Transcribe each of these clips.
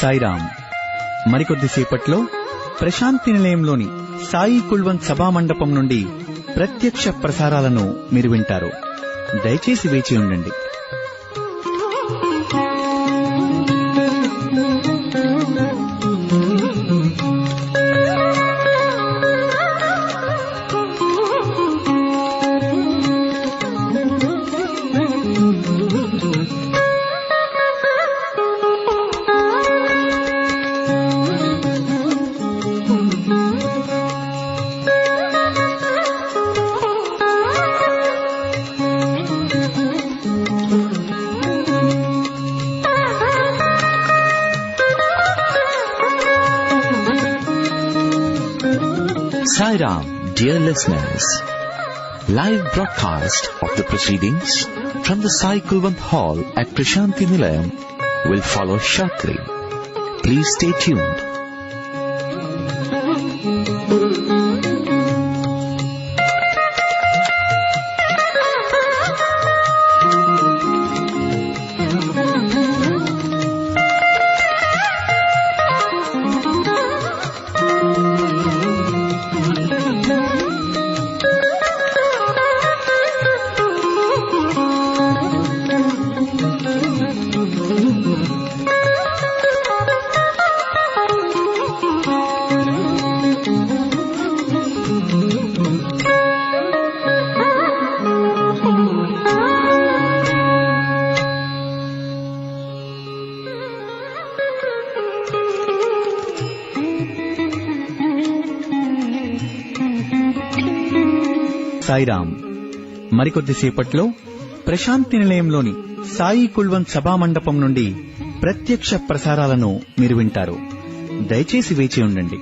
సాయిరామ్. మరికొద్దిసేపట్లో ప్రశాంతి నిలయంలోని సాయి కుల్వంత్ సభామండపం నుండి ప్రత్యక్ష ప్రసారాలను మీరు వింటారు. దయచేసి వేచి ఉండండి. Sairam, dear listeners, live broadcast of the proceedings from the Sai Kulwant Hall at Prasanthi Nilayam will follow shortly. Please stay tuned. Sairam. మరికొద్దిసేపట్లో Prashanti నిలయంలోని Sai Kulwant సభామండపం నుండి ప్రత్యక్ష ప్రసారాలను మీరు వింటారు. దయచేసి వేచి ఉండండి.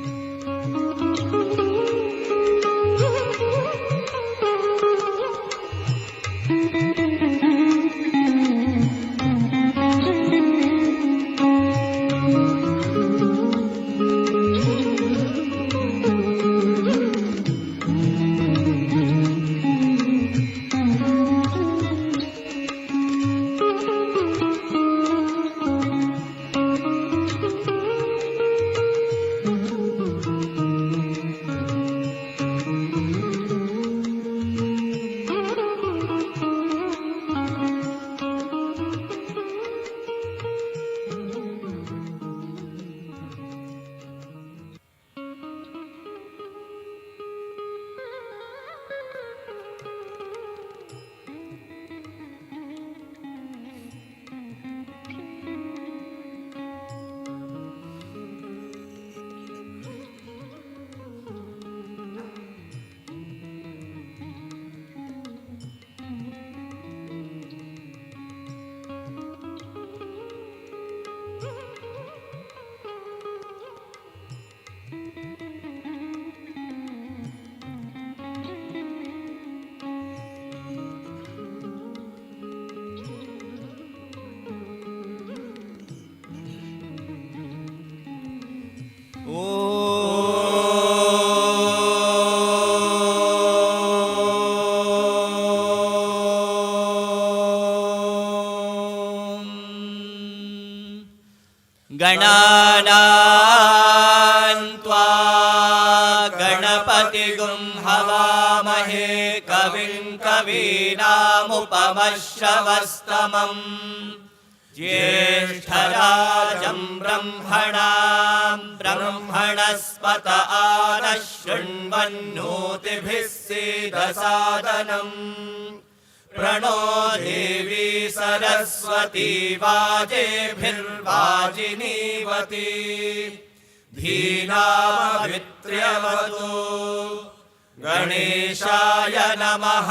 गणानान् त्वा गणपतिगुं हवामहे कविं कवीनामुपमश्रवस्तमम् ज्येष्ठराजं ब्रह्मणां ब्रह्मणस्पत आनः शृण्वन्नोतिभिः सीदसादनम् प्रणो देवी सरस्वती वाजेभिर्वाजिनीवती धीनामभित्र्यवतु गणेशाय नमः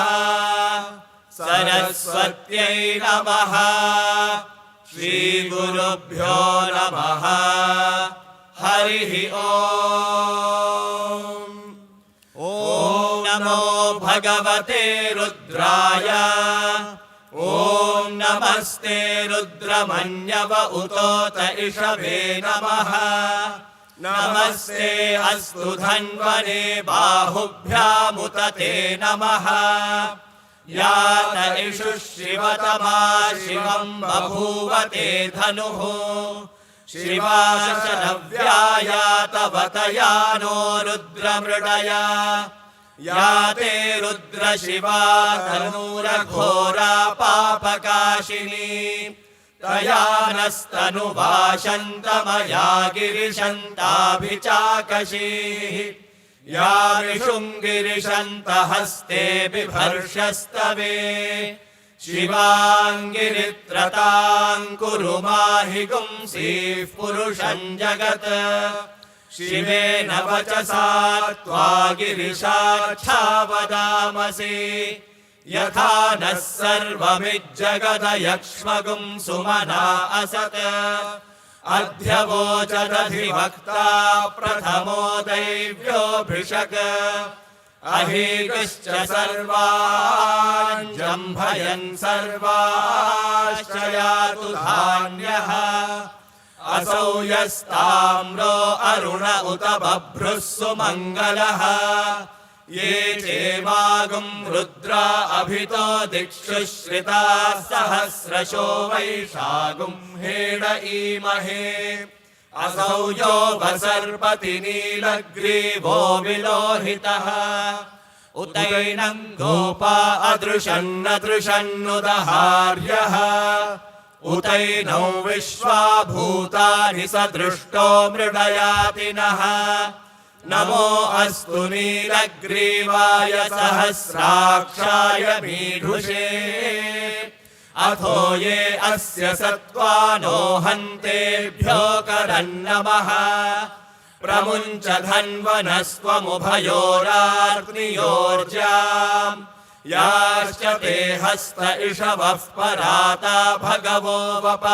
सरस्वत्यै नमः श्रीगुरुभ्यो नमः हरिः ॐ नमो भगवते रुद्राय ॐ नमस्ते रुद्रमन्यव उतोत इषवे नमः नमस्ते अस्तु धन्वने बाहुभ्यामुत ते नमः यात इषुः शिवतमा शिवं बभूव ते धनुः शिवाशनव्याया तव तया नो रुद्रमृडया या ते रुद्रशिवा तनूरघोरा पापकाशिनी तया नस्तनुवाशन्तमया गिरिशन्ताभिचाकशीः या ऋषुङ्गिरिशन्तहस्ते बिभर्षस्तवे शिवाङ्गिरित्रताम् कुरु माहि गुंसीः पुरुषम् जगत् शिवेन वचसा त्वा गिरिशाख्या यथा नः सर्वमिज्जगदयक्ष्मगुं सुमना असत् अध्यवोचदधिवक्ता प्रथमो दैव्योऽभिषक् अहीगश्च सर्वान् जम्भयन् सर्वाश्च यातु धान्यः असौ यस्ताम्रो अरुण उत बभ्रुः सुमङ्गलः ये चेमागुम् रुद्रा अभितो दिक्षु श्रिताः सहस्रशो वैशागुम् हेड ईमहे असौ यो वसर्पति नीलग्रीवो विलोहितः उतैनम् गोपा अदृशन्नदृशन्नुदहार्यः उतैनौ विश्वा भूतानि सदृष्टो मृडयातिनः नमो अस्तु नीलग्रीवाय सहस्राक्षाय मीढुषे अथो ये अस्य सत्त्वानो हन्तेभ्यो करन्नमः प्रमुञ्च धन्वनस्त्वमुभयोराग्नियोर्जाम् याश्च ते हस्त इषवः पराता भगवो वप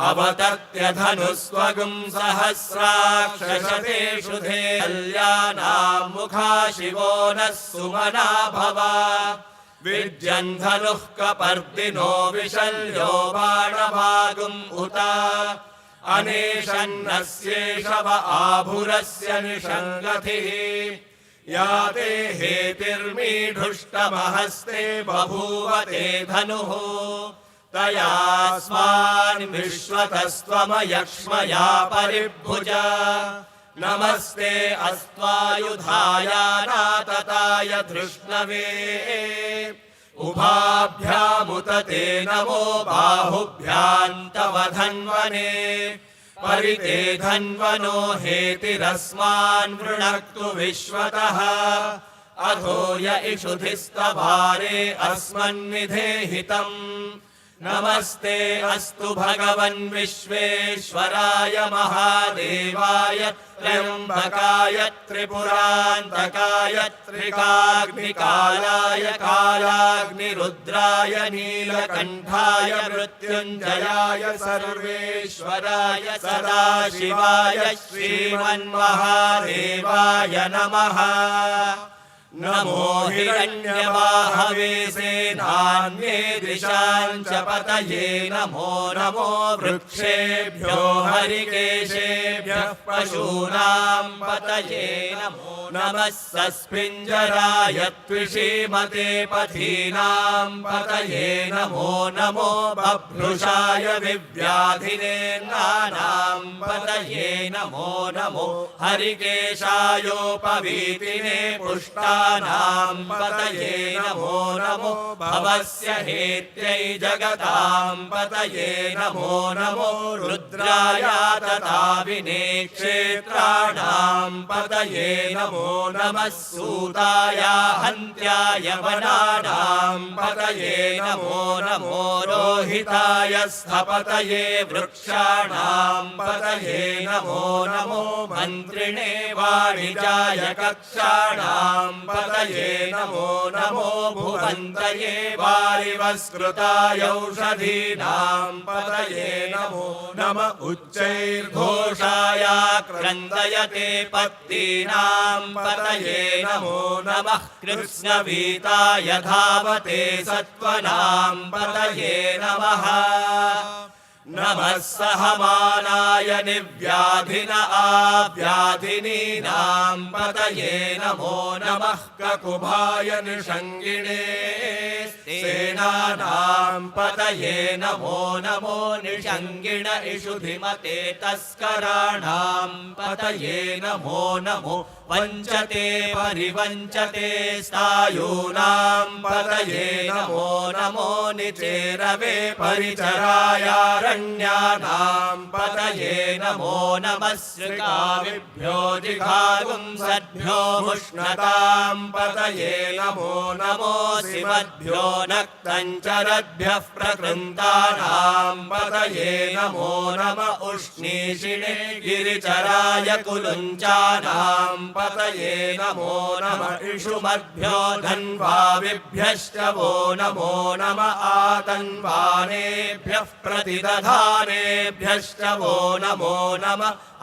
अवतत्यधनुस्त्वगुं सहस्राक्षशतेषु कल्याणाम् मुखा शिवो नः सुमना भव विद्यन् धनुः कपर्दिनो विशल्यो बाणभागुम् उत अनेशन्नस्येषव आभुरस्य निषङ्गतिः या ते हेतिर्मीढुष्टमहस्ते बभूव ते धनुः तयास्मान् विश्वतस्त्वमयक्ष्मया परिभुज नमस्ते अस्त्वायुधाय नातताय धृष्णवे उभाभ्यामुत ते नमो बाहुभ्याम् तव धन्वने परिते धन्वनो हेतिरस्मान् वृणक्तु विश्वतः अथो य इषुधिस्तवारे अस्मन्निधेहितम् नमस्ते अस्तु भगवन् विश्वेश्वराय महादेवाय त्र्यम्बकाय त्रिपुरान्तकाय त्रिकाग्निकालाय कालाग्निरुद्राय नीलकण्ठाय मृत्युञ्जयाय सर्वेश्वराय सदाशिवाय श्रीमन्महादेवाय नमः नमो हिरण्यवाहवे सेनान्ये दिशाम् च पतये नमो नमो वृक्षेभ्यो हरिकेशेभ्यः पशूनाम् पतये नमो नमः सस्पिञ्जराय त्विषीमते पथीनाम् पतये नमो नमो बभ्रुषाय विव्याधिनेन्द्राणाम् पतये नमो नमो हरिकेशायोपवीतिने पुष्टानाम् पतये नमो नमो भवस्य हेत्यै जगताम् पतये नमो नमो रुद्राय तथाविने क्षेत्राणाम् पतये नमो नमः सूताय हन्त्याय वनानाम् पतये नमो नमो रोहिताय स्थपतये वृक्षाणाम् पतये नमो नमो मन्त्रिणे वाणिजाय कक्षाणाम् पतये नमो नमो भुवन्तये वारिवस्कृताय औषधीनाम् पतये नमो नम उच्चैर्घोषाय क्रन्दयते पत्तीनाम् पतये नमो नमः कृत्स्नवीताय धावते सत्त्वनाम् पतये नमः नमः सहमानाय निव्याधिन आव्याधिनीनाम् पतये नमो नमः ककुभाय निषङ्गिणे सेनानां पतये नमो नमो निषङ्गिण इषुधिमते तस्कराणां पतये नमो नमो वञ्चते परिवञ्चते स्थायूनां पतये नमो नमो निचेरवे परिचरायारण्यानां पतये नमो नमः श्रिकाविभ्यो जिघातुं सद्भ्यो मुष्णतां पतये नमो नमो सिमद्भ्यो नक्तञ्चरद्भ्यः प्रकृन्तानां पतये नमो नम उष्णीषिणे गिरिचराय कुलुञ्चानां पतये नमो नम इषुमद्भ्यो धन्वाविभ्यश्च वो नमो नम आतन्वानेभ्यः प्रतिदधानेभ्यश्च वो नमो नम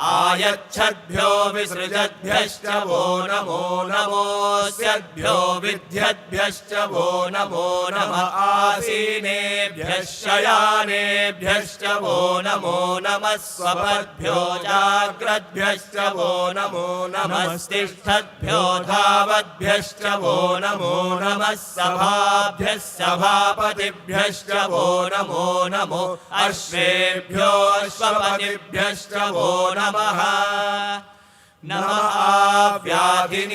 आयच्छद्भ्यो विसृजद्भ्यश्च वो नमो नमोऽस्यद्भ्यो विद्यद्भ्यश्च वो नमो नम आसीनेभ्यः शयानेभ्यश्च वो नमो नमः स्वपद्भ्यो जाग्रद्भ्यश्च वो नमो नमस्तिष्ठद्भ्यो धावद्भ्यश्च वो नमो नमः सभाभ्यः सभापतिभ्यश्च वो नमो नमो अश्वेभ्यो अश्वपतिभ्यश्च वो नमः नमः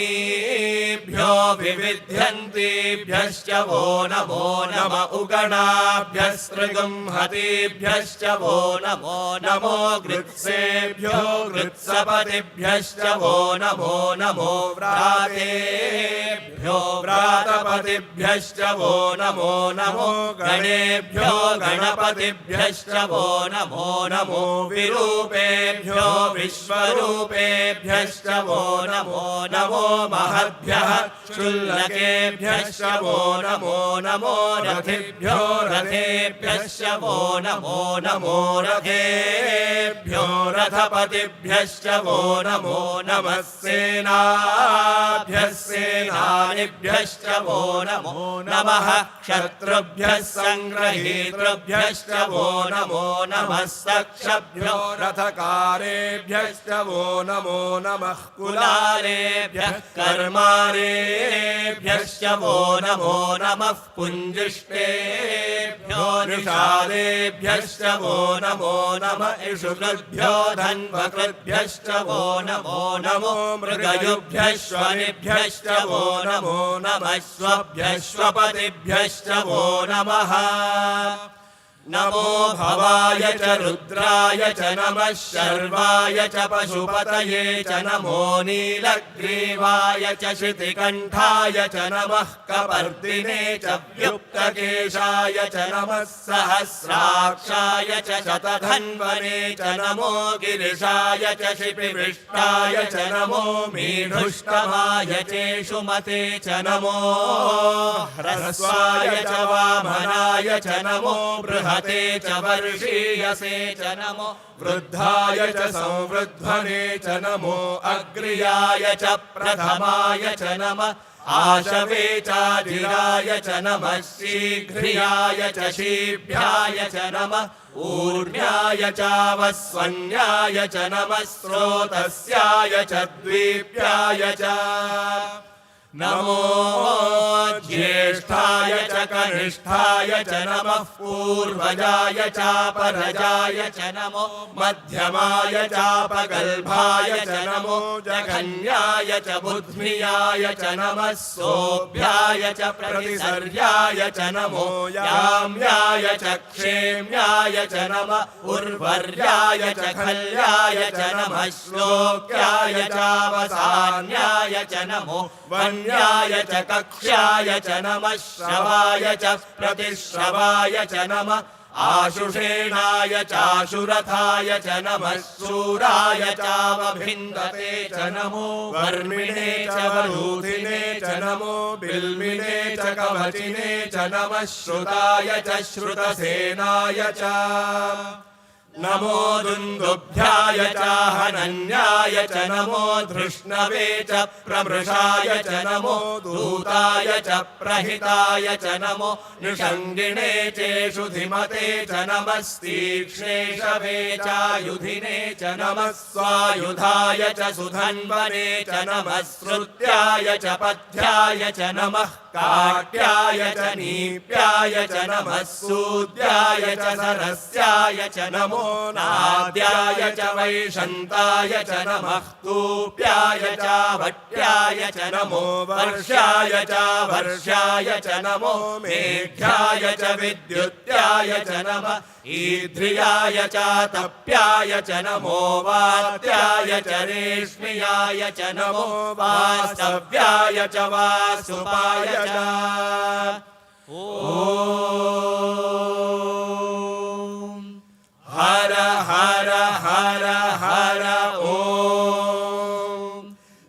आव्याधिनीभ्यो विविध्यन्तीभ्यश्च वो नमो नम उगणाभ्यस्त्रिगुंहतीभ्यश्च वो नमो नमो गृत्सेभ्यो गृत्सपतिभ्यश्च वो नमो नमो व्रातेभ्यो व्रातपतिभ्यश्च वो नमो नमो गणेभ्यो गणपतिभ्यश्च वो नमो नमो विरूपेभ्यो विश्वरूपेभ्यश्च वो नमो नमो महद्भ्यः क्षुल्लकेभ्यश्च वो नमो नमो रथिभ्यो रथेभ्यश्च वो नमो नमो रथेभ्यो रथपतिभ्यश्च वो नमो नमः सेनाभ्यः सेनानिभ्यश्च वो नमो नमः क्षत्रुभ्यः संग्रहीतृभ्यश्च वो नमो नमः सक्षभ्यो रथकारेभ्यश्च वो नमो नमः कुलालेभ्यः कर्मारेभ्यश्च वो नमो नमः पुञ्जिष्टेभ्यो निषादेभ्यश्च वो नमो नमः इषुकृद्भ्यो धन्वकृद्भ्यश्च वो नमो नमो मृगयुभ्यश्वनिभ्यश्च वो नमो नमः स्वभ्यश्वपतिभ्यश्च वो नमः नमो भवाय च रुद्राय च नमः शर्वाय च पशुपतये च नमो नीलग्रीवाय च शितिकण्ठाय च नमः कपर्दिने च व्युक्तकेशाय च नमः सहस्राक्षाय च शतधन्वने च नमो गिरिशाय च शिपिविष्टाय च नमो मीढुष्टमाय चेषुमते च नमो ह्रस्वाय च वामनाय च नमो बृहते च वर्षीयसे च नमो वृद्धाय च संवृध्वने च नमो अग्र्याय च प्रथमाय च नमः आशवे चाजिराय च नमः शीघ्रियाय च शीभ्याय च नमः ऊर्ण्याय चावस्वन्याय च नमः स्रोतस्याय च द्वीप्याय च नमो ज्येष्ठाय च कनिष्ठाय च नमः पूर्वजाय चापरजाय च नमो मध्यमाय चापगल्भाय च नमो जघन्याय च बुद्ध्मियाय च नमः सोऽभ्याय च प्रतिसर्याय च नमो याम्याय च क्षेम्याय च नमः उर्वर्याय च खल्याय च नमः श्लोक्याय चावसान्याय च नमो वन्याय च कक्ष्याय च नमः श्रवाय च प्रतिश्रवाय च नमः आशुषेणाय चाशुरथाय च नमः शूराय चावभिन्दते च नमो वर्मिणे च वरूधिने च नमो बिल्मिने च कवचिने च नमः श्रुताय च श्रुतसेनाय च नमो दुन्दुभ्याय हन्याय च हनन्याय च नमो धृष्णवे च प्रमृषाय च नमो दूताय च प्रहिताय च नमो नृषङ्गिणे चेषु धिमते च नमस्तीक्ष्णेशवे चायुधिने च नमः स्वायुधाय च सुधन्वने च नमः श्रुत्याय च पथ्याय च नमः काट्याय च नीप्याय च नमः सूद्याय च सरस्याय च नमो नाद्याय च वैशन्ताय च नमः कूप्याय च भट्याय च नमो वर्ष्याय च वर्ष्याय च नमो मेघ्याय च विद्युत्याय च नमः ईध्रियाय च तप्याय च नमो वात्याय च रेश्म्याय च नमो वास्तव्याय च वासुपाय च ॐ हर हर हर हर ॐ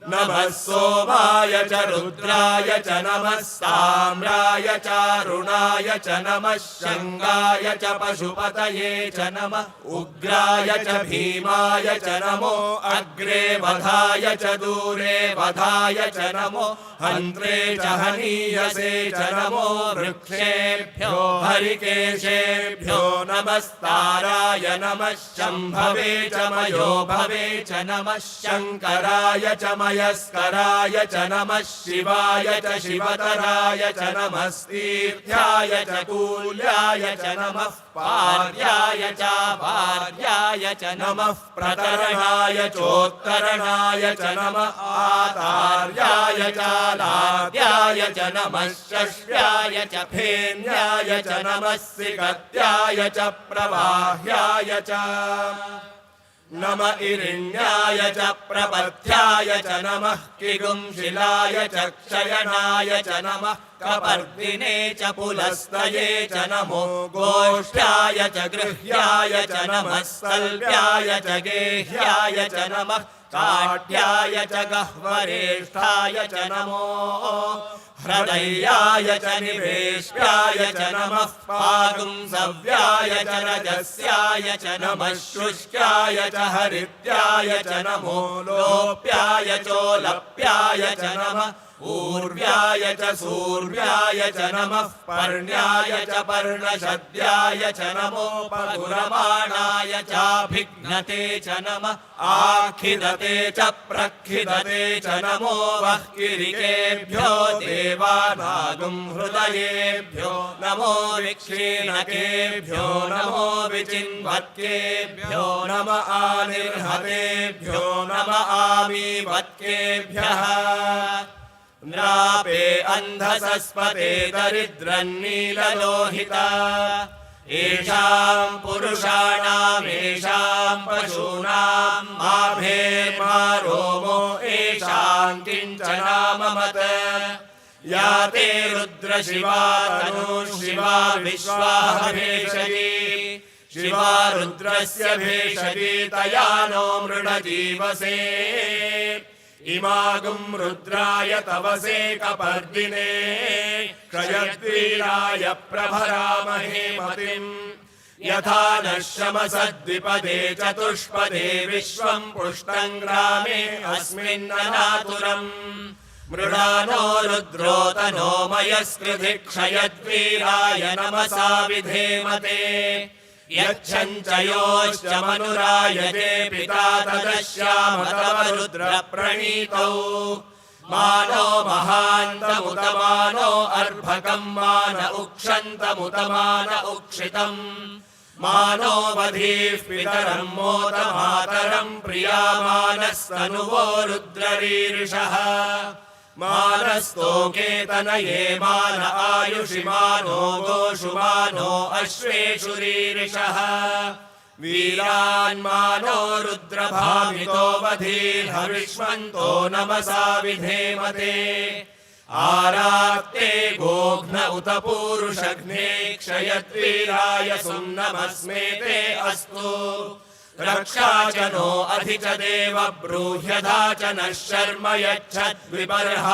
नमः सोमाय च रुद्राय च नमः साम्राय च रुणाय च नमः शङ्गाय च पशुपतये च नमः उग्राय च भीमाय च नमो अग्रे वधाय च दूरे वधाय च नमो हन्त्रे च हनीयसे च नमो वृक्षेभ्यो हरिकेशेभ्यो नमस्ताराय नमः शम्भवे च मयो भवे च नमः शङ्कराय च मयस्कराय च नमः शिवाय च शिवतराय च नमः तीर्थ्याय च कूल्याय च नमः पार्याय च भार्याय च नमः प्रतरणाय चोत्तरणाय च नमः आतार्याय च लाद्याय च नमः शश्व्याय च फेन्याय च नमः सिगत्याय च प्रवाह्याय च नम इरिण्याय च प्रपथ्याय च नमः किगुंशिलाय च क्षयणाय च नमः कपर्दिने च पुलस्तये च नमो गोष्ठ्याय च गृह्याय च नमः सल्व्याय च गेह्याय च नमः काट्याय च गह्वरेष्ठाय च नमो हृदयाय च निवेश्याय च नमः पागुंसव्याय च रजस्याय च नमः शुष्क्याय च हरित्याय च नमो लोप्याय चोलप्याय च नमः ऊर्व्याय च सूर्व्याय च नमः पर्ण्याय च पर्णशद्याय च नमो पगुरमाणाय चाभिघ्नते च नमः आखिदते च प्रखिदते च नमो वह्किरिकेभ्यो देवानागुं हृदयेभ्यो नमो विक्षीणकेभ्यो नमो विचिन्वत्केभ्यो नम आनिर्हतेभ्यो नम आमीवत्केभ्यः नृपे अन्धसस्पते दरिद्रन्नीललोहिता येषाम् पुरुषाणाम् येषाम् पशूनाम् माभेर्मा रोमो येषाम् किञ्चनाममत या ते रुद्रशिवा तनुः शिवा विश्वाः भेषजी शिवा रुद्रस्य भेषजी तया नो मृडजीवसे इमागुं रुद्राय तवसे कपर्दिने क्षयद्वीराय प्रभरामहे मतिम् यथा नः शमसद्विपदे चतुष्पदे विश्वम् पुष्टम् ग्रामे अस्मिन्ननातुरम् मृडानो रुद्रोतनो मयस्कृधि क्षयद्वीराय नमसा विधेमते यच्छञ्चयोश्च मनुरायते पिता तदश्याम तव रुद्रप्रणीतौ मानो महान्तमुतमानो अर्भकम् मान उक्षन्तमुतमान उक्षितम् मानो वधीः पितरम् मोद मातरम् प्रियामानस्तनुवो रुद्ररीरिषः मानस्तोकेतनये मान आयुषि मानो गोषु मानो अश्वेषु रीरिषः वीरान्मानो रुद्रभामितो वधीर्हविष्मन्तो नमसा विधेमते आरात्ते गोघ्न उत पूरुषघ्ने क्षयद्वीराय सुम्नमस्मेते अस्तु रक्षा च नो अधि च देव ब्रूह्यधा च नः शर्म यच्छद्विबर्हाः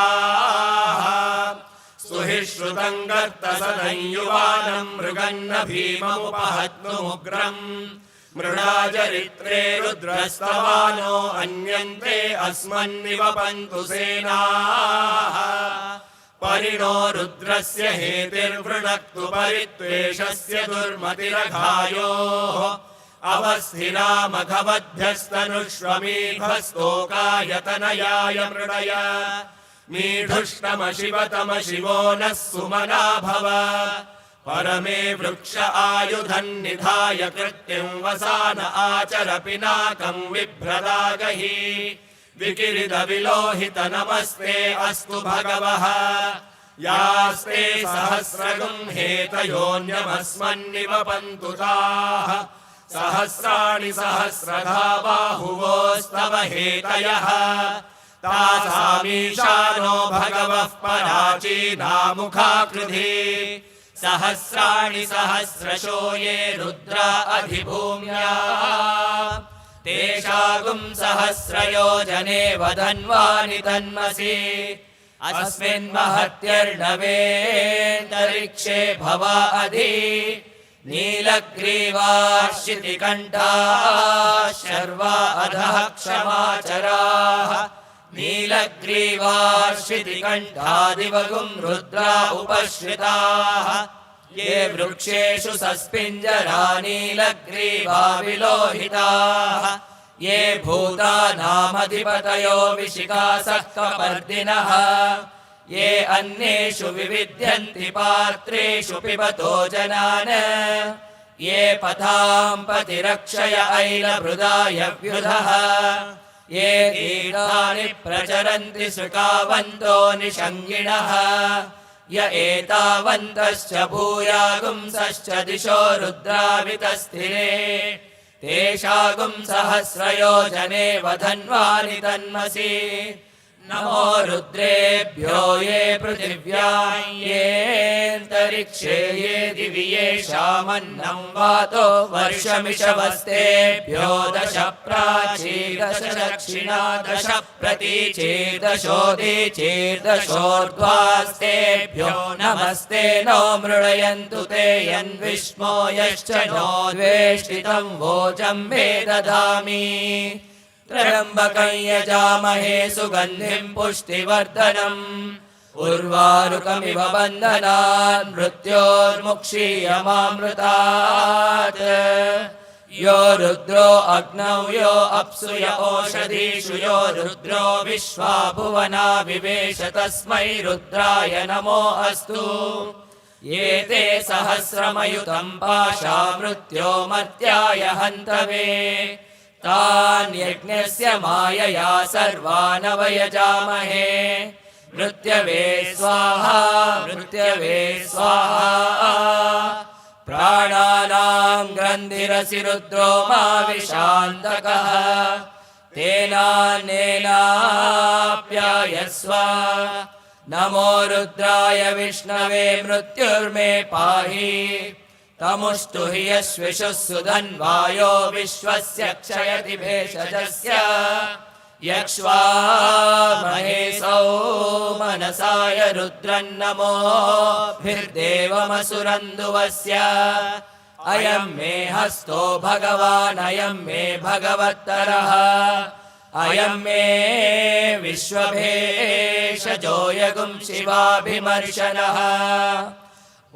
सुहि श्रुतम् गर्तसदं युवानम् मृगन्न भीममुपहत्नुमुग्रम् मृडाचरित्रे रुद्रस्तवानो अन्यन्ते अस्मन्निवपन्तु सेनाः परिणो रुद्रस्य हेतिर्वृणक्तु परित्वेषस्य दुर्मतिरघायोः अवस्थिरामघवद्भ्यस्तनुष्वमीभस्तोकायतनयाय मृडय मीढुष्टमशिवतमशिवो नः सुमना भव परमे वृक्ष आयुधन्निधाय कृत्यं वसान आचर पिनाकं बिभ्रदागहि विकिरित विलोहित नमस्ते अस्तु भगवः यास्ते सहस्रगुं हेतयोऽन्यमस्मन्निवपन्तु ताः सहस्राणि सहस्रधा बाहुवोस्तव हेतयः तासामीशानो भगवः पराचीनामुखाकृधि सहस्राणि सहस्रशो ये रुद्रा अधिभूम्या तेषागुं सहस्रयोजने वदन्वानि तन्मसि अस्मिन्महत्यर्णवेऽन्तरिक्षे भवा अधि नीलग्रीवाश्चितिकण्ठाः शर्वा अधः क्षमाचराः नीलग्रीवाश्चितिकण्ठादिवगुं रुद्रा उपश्रिताः ये वृक्षेषु सस्पिञ्जरा नीलग्रीवा विलोहिताः ये भूतानामधिपतयो विशिखासः कपर्दिनः ये अन्येषु विविध्यन्ति पात्रेषु पिबतो जनान् ये पथां पतिरक्षय ऐलभृदाय व्युधः ये कीटानि प्रचरन्ति सुकावन्तो निषङ्गिणः य एतावन्तश्च भूयागुंसश्च दिशो रुद्रावितस्थिरे तेषागुं सहस्रयोजने वधन्वानि तन्मसि नमो रुद्रेभ्यो ये पृथिव्यां येऽन्तरिक्षे ये दिवि येषामन्नं वातो वर्षमिषवस्तेभ्यो दश प्राचीदश दक्षिणा दश प्रतीचीर्दशोदीचीर्दशोर्ध्वास्तेभ्यो नमस्ते नो मृडयन्तु ते यन्विष्मो यश्च नो द्वेष्टितं वोचं मे ददामि त्र्यम्बकं यजामहे सुगन्धिं पुष्टिवर्धनम् उर्वारुकमिव बन्धनान् मृत्योर्मुक्षीयमामृतात् यो रुद्रो अग्नौ यो अप्सु य ओषधीषु यो रुद्रो विश्वा भुवना विवेश तस्मै रुद्राय नमो अस्तु ये ते सहस्रमयुतं पाशा मृत्यो मर्त्याय हन्तवे तान् यज्ञस्य मायया सर्वानवयजामहे मृत्यवे स्वाहा मृत्यवे स्वाहा प्राणानां ग्रन्थिरसि रुद्रो मा विशान्तकः तेनान्येनाप्यायस्व नमो रुद्राय विष्णवे मृत्युर्मे पाहि तमुष्टु हि यश्विषुः सुधन्वायो विश्वस्य क्षयति भेषजस्य यक्ष्वामहेशौ मनसाय रुद्रन्नमोभिर्देवमसुरन्दुवस्य अयं मे हस्तो भगवान् अयं मे भगवत्तरः अयं मे विश्वभेषजो यगुं शिवाभिमर्शनः ॐ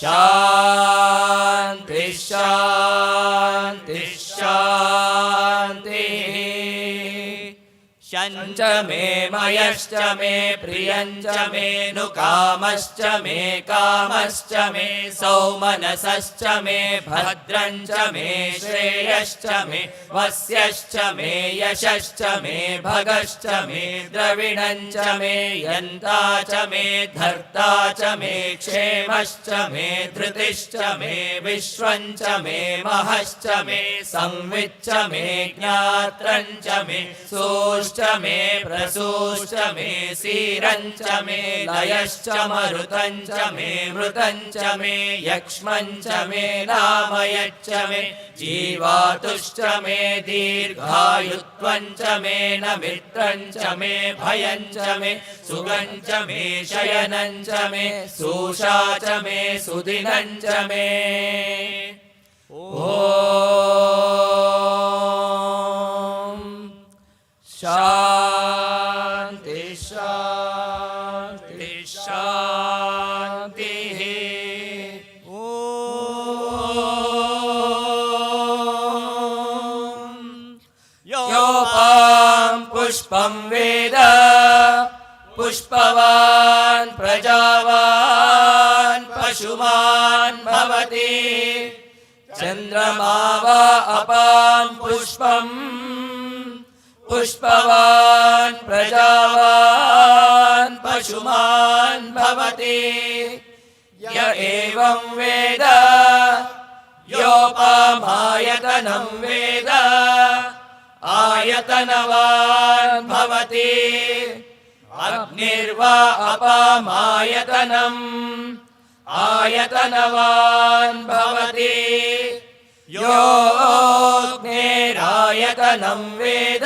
शान्ति शान्ति शान्तिः शञ्च मे मयश्च मे प्रियञ्च मे नुकामश्च मे कामश्च मे सौमनसश्च मे भद्रञ्च मे श्रेयश्च मे वस्यश्च मे यशश्च मे भगश्च मे द्रविणञ्च मे यन्ता च मे धर्ता च मे क्षेमश्च मे धृतिश्च मे विश्वञ्च मे महश्च मे संविच्च मे ज्ञात्रञ्च मे सोश्च मे प्रसूश्च मे सीरञ्च मे लयश्च मरुतञ्च मे मृतञ्च मे यक्ष्मञ्च मे नामयच्च मे जीवातुश्च मे दीर्घायुत्वञ्च मे नमित्रञ्च मे भयञ्च मे सुगञ्च मे शयनञ्च मे सूषा च मे सुदिनञ्च मे ॐ शान्ति शान्ति शान्तिः ॐ योपां पुष्पं वेद पुष्पवान् प्रजावान् पशुमान् भवति चन्द्रमा वा अपां पुष्पम् पुष्पवान् प्रजावान् पशुमान् भवति य एवं वेद योपामायतनं वेद आयतनवान् भवति अग्निर्वा अपामायतनम् आयतनवान् भवति योऽग्निरायतनं वेद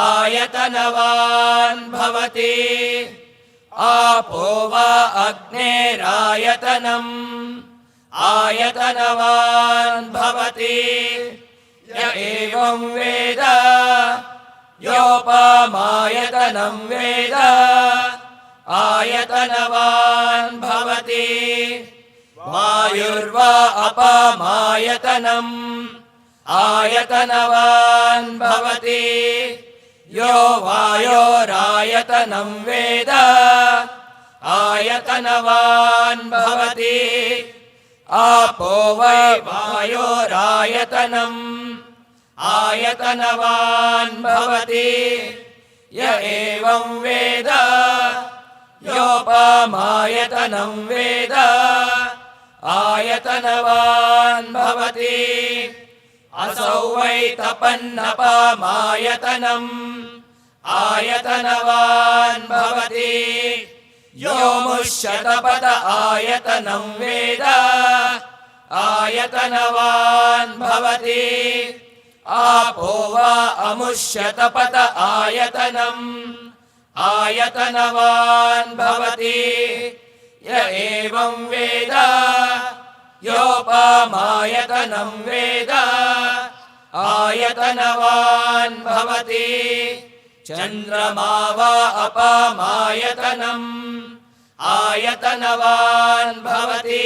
आयतनवान् भवति आपो वा अग्निरायतनम् आयतनवान् भवति य एवं वेद योपामायतनं वेद आयतनवान् भवति वायुर्वा अपामायतनम् आयतनवान् भवति यो वायोरायतनं वेद आयतनवान् भवति आपो वै वायोरायतनम् आयतनवान् भवति य एवं वेद योपामायतनं वेद आयतनवान् भवति असौ वै तपन्नपामायतनम् आयतनवान् भवति यो मुष्यतपत आयतनं वेद आयतनवान् भवति आपो वा अमुष्यतपत आयतनम् आयतनवान् भवति य एवं वेद योपामायतनं वेद आयतनवान् भवति चन्द्रमा वा अपामायतनम् आयतनवान् भवति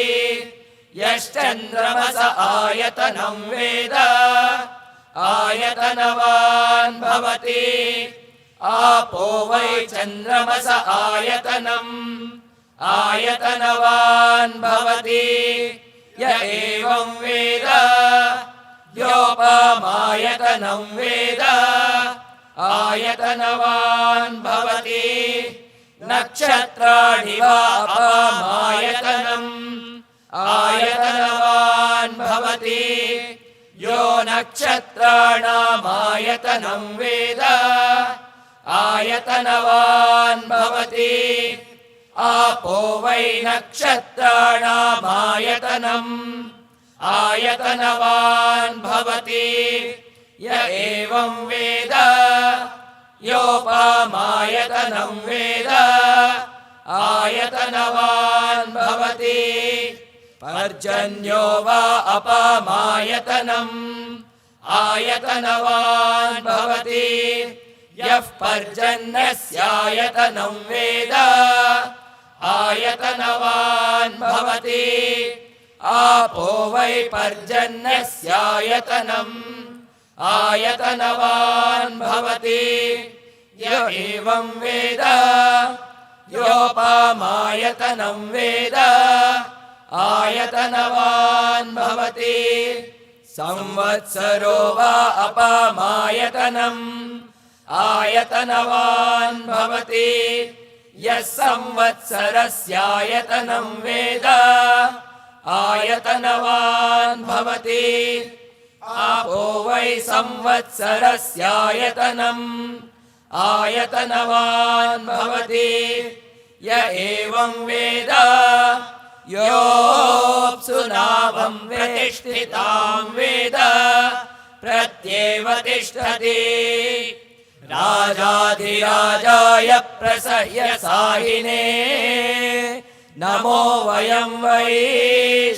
यश्चन्द्रमस आयतनं वेद आयतनवान् भवति आपो वै चन्द्रमस आयतनम् आयतनवान् भवति य एवं वेद योपामायतनं वेद आयतनवान् भवति नक्षत्राणि वा अपामायतनम् आयतनवान् भवति यो नक्षत्राणामायतनं वेद आयतनवान् भवति आपो वै नक्षत्राणामायतनम् आयतनवान् भवति य एवं वेद योपामायतनं वेद आयतनवान् भवति पर्जन्यो वा अपामायतनम् आयतनवान् भवति यः पर्जन्यस्यायतनं वेद आयतनवान् भवति आपो वै पर्जन्यस्यायतनम् आयतनवान् भवति य एवं वेद योपामायतनं वेद आयतनवान् भवति संवत्सरो वा अपामायतनम् आयतनवान् भवति यः संवत्सरस्यायतनं वेद आयतनवान् भवति आपो वै संवत्सरस्यायतनम् आयतनवान् भवति य एवं वेद योऽप्सु नाभं प्रतिष्ठितां वेद प्रत्येव तिष्ठति राजाधिराजाय प्रसह्यसायिने नमो वयं वै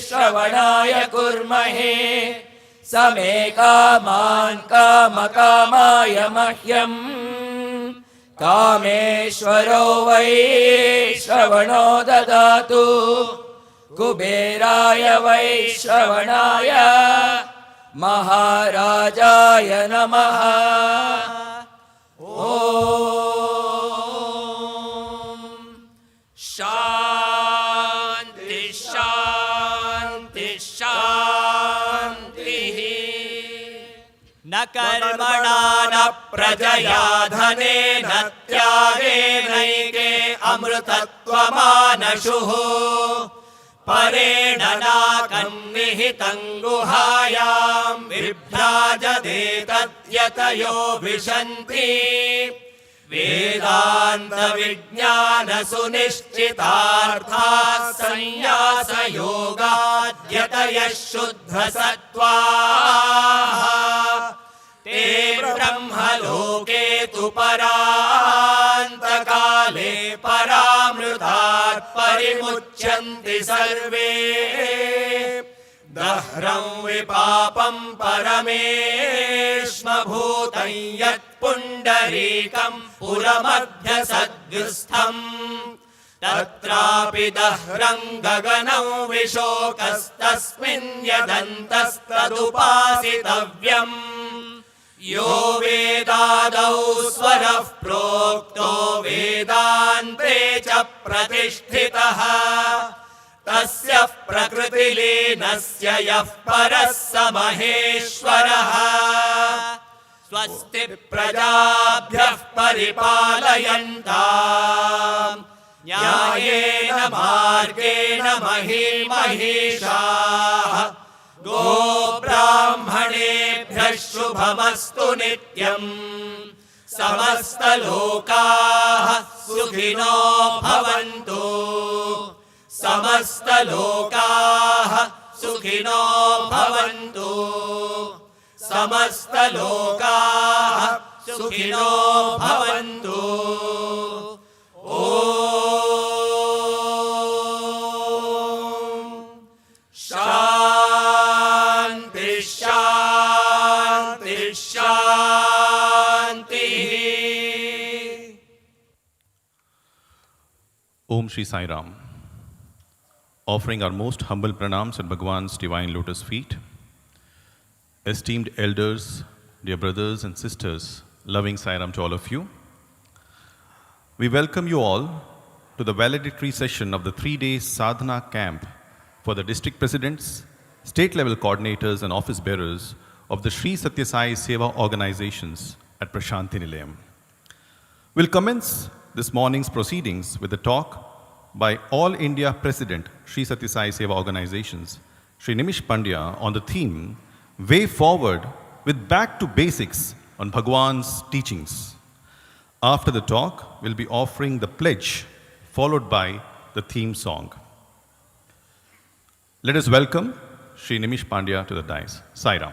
श्रवणाय कुर्महे समे कामान् कामकामाय मह्यम् कामेश्वरो वै श्रवणो ददातु कुबेराय वै श्रवणाय महाराजाय नमः ॐ शान्ति शान्ति शान्तिः न कर्मणा न प्रजया धनेन त्यागेनैके अमृतत्वमानशुः परेण नाकन्निहितं गुहायां विभ्राजते तद्यतयो विशन्ति वेदान्तविज्ञानसुनिश्चितार्थाः संन्यासयोगाद्यतयः शुद्धसत्त्वाः ते ब्रह्मलोके तु परान्तकाले परामृतात् परिमुच्यन्ति सर्वे दह्रं विपापं परमेश्मभूतं यत्पुण्डरीकं पुरमध्यसद्गुस्थम् तत्रापि दह्रं गगनं विशोकस्तस्मिन् यदन्तस्तदुपासितव्यम् यो वेदादौ स्वरः प्रोक्तो वेदान्ते च प्रतिष्ठितः तस्य प्रकृतिलीनस्य यः परः स महेश्वरः स्वस्ति प्रजाभ्यः परिपालयन्ताम् न्यायेन मार्गेण महीमहीषाः गोब्राह्मणेभ्यः शुभमस्तु नित्यम् समस्तलोकाः सुखिनो भवन्तु समस्तलोकाः सुखिनो भवन्तु समस्तलोकाः सुखिनो भवन्तु ॐ शान्ति शान्ति शान्तिः Om Shri Sai Ram. Offering our most humble pranams at Bhagwan's divine lotus feet. Esteemed elders, dear brothers and sisters, loving Sai Ram to all of you. We welcome you all to the valedictory session of the 3-day sadhana camp for the district presidents, state level coordinators and office bearers of the Sri Satya Sai Seva organizations at Prasanthi Nilayam. We'll commence this morning's proceedings with a talk by All India President Sri Satya Sai Seva organizations, Sri Nimish Pandya, on the theme Way Forward with Back to Basics on Bhagwan's teachings. After the talk, we'll be offering the pledge, followed by the theme song. Let us welcome Sri Nimish Pandya to the dais. Sai Ram.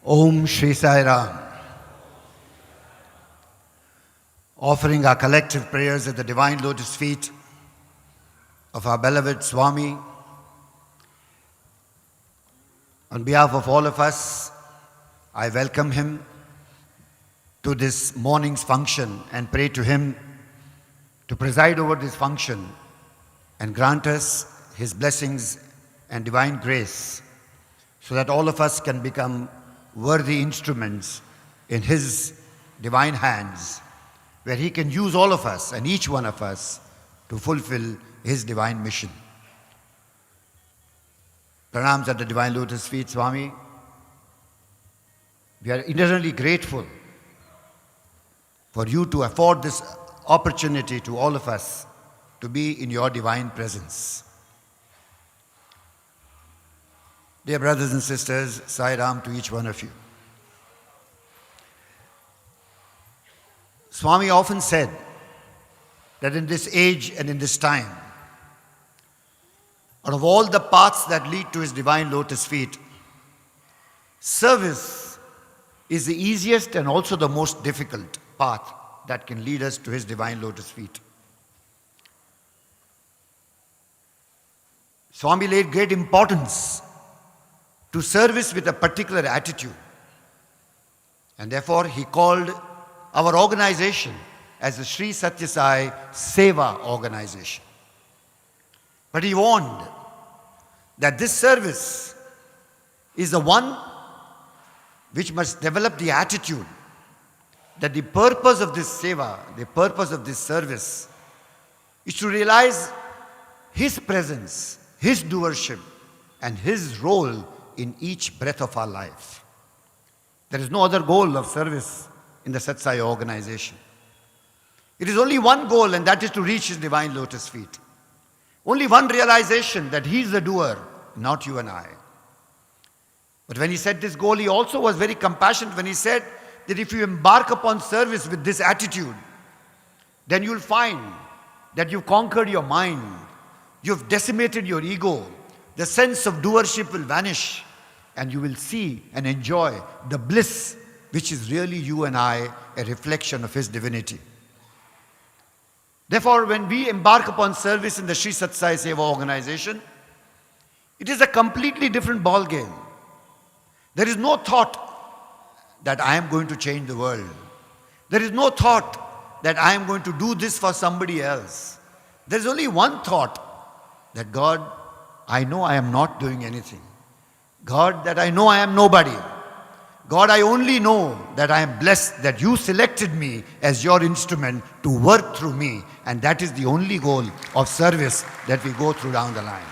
Om Shri Sai Ram. Offering our collective prayers at the divine lotus feet of our beloved Swami. On behalf of all of us, I welcome him to this morning's function and pray to him to preside over this function and grant us his blessings and divine grace. so that all of us can become worthy instruments in His divine hands, where He can use all of us and each one of us to fulfill His divine mission. Pranams at the Divine Lotus feet, Swami. We are eternally grateful for you to afford this opportunity to all of us to be in your divine presence. Dear brothers and sisters, Sai Ram to each one of you. Swami often said that in this age and in this time, out of all the paths that lead to His divine lotus feet, service is the easiest and also the most difficult path that can lead us to His divine lotus feet. Swami laid great importance to service with a particular attitude. And therefore, he called our organization as the Sri Satya Sai Seva organization. But he warned that this service is the one which must develop the attitude that the purpose of this seva, the purpose of this service, is to realize His presence, His doership, and His role in each breath of our life. There is no other goal of service in the Satsai organization. It is only one goal, and that is to reach His divine lotus feet. Only one realization that He is the doer, not you and I. But when he set this goal, he also was very compassionate when he said that if you embark upon service with this attitude, then you'll find that you've conquered your mind, you've decimated your ego, the sense of doership will vanish, and you will see and enjoy the bliss which is really you and I, a reflection of His divinity. Therefore, when we embark upon service in the Sri Satsai Sai Seva organization, it is a completely different ball game. There is no thought that I am going to change the world. There is no thought that I am going to do this for somebody else. There is only one thought, that God, I know I am not doing anything. God, that I know I am nobody. God, I only know that I am blessed that you selected me as your instrument to work through me. And that is the only goal of service that we go through down the line.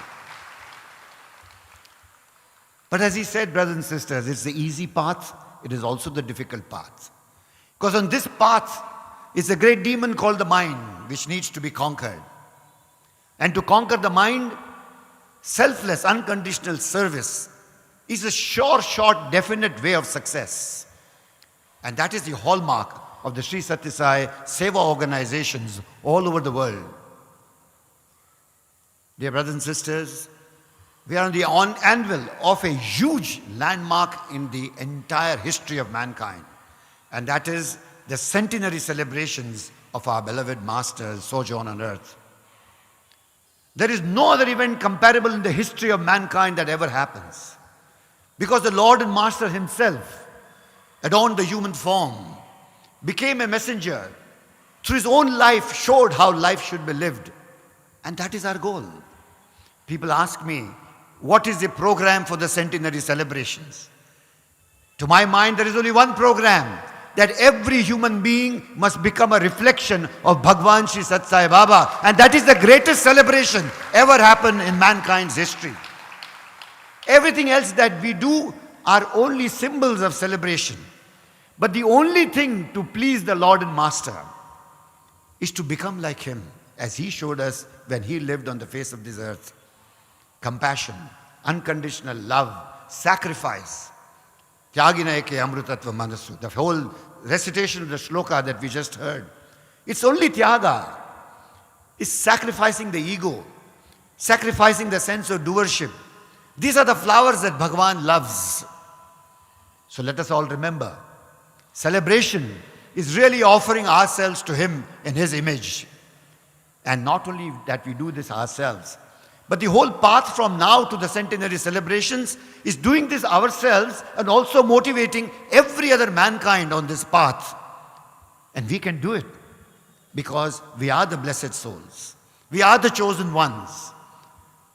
But as he said, brothers and sisters, it's the easy path, it is also the difficult path. Because on this path is a great demon called the mind, which needs to be conquered. And to conquer the mind, selfless, unconditional service is a sure, short, definite way of success. And that is the hallmark of the Sri Satya Sai Seva organizations all over the world. Dear brothers and sisters, we are on the anvil of a huge landmark in the entire history of mankind. And that is the centenary celebrations of our beloved Master's sojourn on earth. There is no other event comparable in the history of mankind that ever happens. Because the Lord and Master Himself adorned the human form, became a messenger, through His own life showed how life should be lived. And that is our goal. People ask me, what is the program for the centenary celebrations? To my mind, there is only one program, that every human being must become a reflection of Bhagwan Sri Sat Sai Baba. And that is the greatest celebration ever happened in mankind's history. Everything else that we do are only symbols of celebration. But the only thing to please the Lord and Master is to become like Him, as He showed us when He lived on the face of this earth. Compassion, unconditional love, sacrifice. Tyagina eke amrutatva manasu. The whole recitation of the shloka that we just heard. It's only tyaga. It's sacrificing the ego, sacrificing the sense of doership. These are the flowers that Bhagavan loves. So let us all remember, celebration is really offering ourselves to Him in His image. And not only that we do this ourselves, but the whole path from now to the centenary celebrations is doing this ourselves and also motivating every other mankind on this path. And we can do it because we are the blessed souls. We are the chosen ones.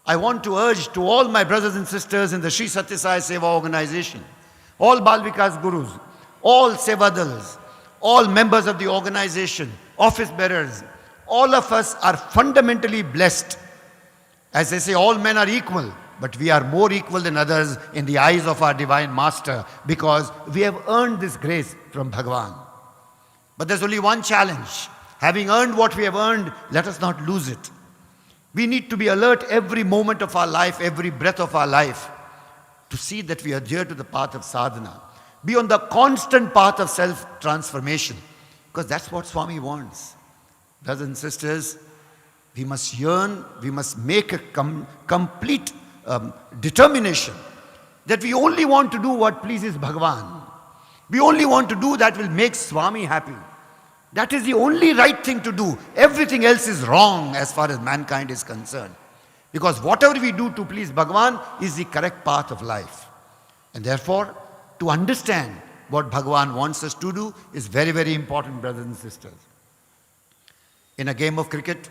I want to urge to all my brothers and sisters in the Sri Satya Sai Seva organization, all Bal Vikas Gurus, all Sevadals, all members of the organization, office bearers, all of us are fundamentally blessed. As they say, all men are equal, but we are more equal than others in the eyes of our Divine Master because we have earned this grace from Bhagavan. But there's only one challenge. Having earned what we have earned, let us not lose it. We need to be alert every moment of our life, every breath of our life, to see that we adhere to the path of sadhana. Be on the constant path of self-transformation, because that's what Swami wants. Brothers and sisters, we must yearn, we must make a complete determination that we only want to do what pleases Bhagavan. We only want to do that will make Swami happy. That is the only right thing to do. Everything else is wrong as far as mankind is concerned. Because whatever we do to please Bhagavan is the correct path of life. And therefore, to understand what Bhagavan wants us to do is very, very important, brothers and sisters. In a game of cricket,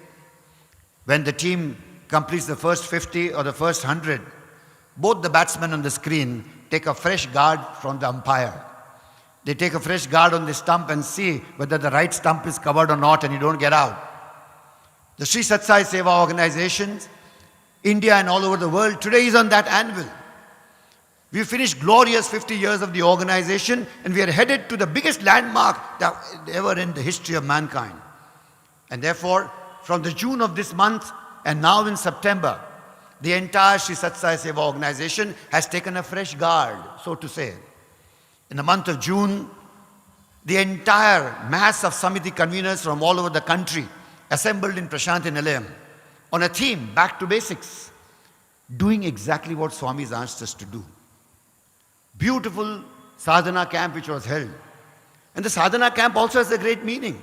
when the team completes the first 50 or the first 100, both the batsmen on the screen take a fresh guard from the umpire. They take a fresh guard on the stump and see whether the right stump is covered or not and you don't get out. The Sri Satya Sai Seva organizations, India and all over the world, today is on that anvil. We finished glorious 50 years of the organization and we are headed to the biggest landmark that ever in the history of mankind. And therefore, from the June of this month and now in September, the entire Sri Satya Sai Seva organization has taken a fresh guard, so to say. In the month of June, the entire mass of Samiti conveners from all over the country assembled in Prasanthi Nilayam on a theme, back to basics, doing exactly what Swami has asked us to do. Beautiful sadhana camp which was held. And the sadhana camp also has a great meaning.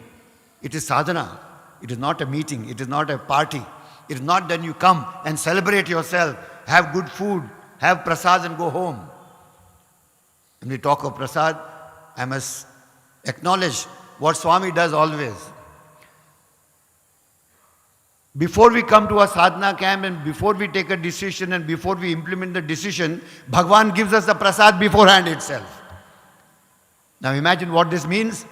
It is sadhana. It is not a meeting. It is not a party. It is not that you come and celebrate yourself, have good food, have prasad and go home. When we talk of prasad, I must acknowledge what Swami does always. Before we come to a sadhana camp and before we take a decision and before we implement the decision, Bhagavan gives us the prasad beforehand itself. Now imagine what this means.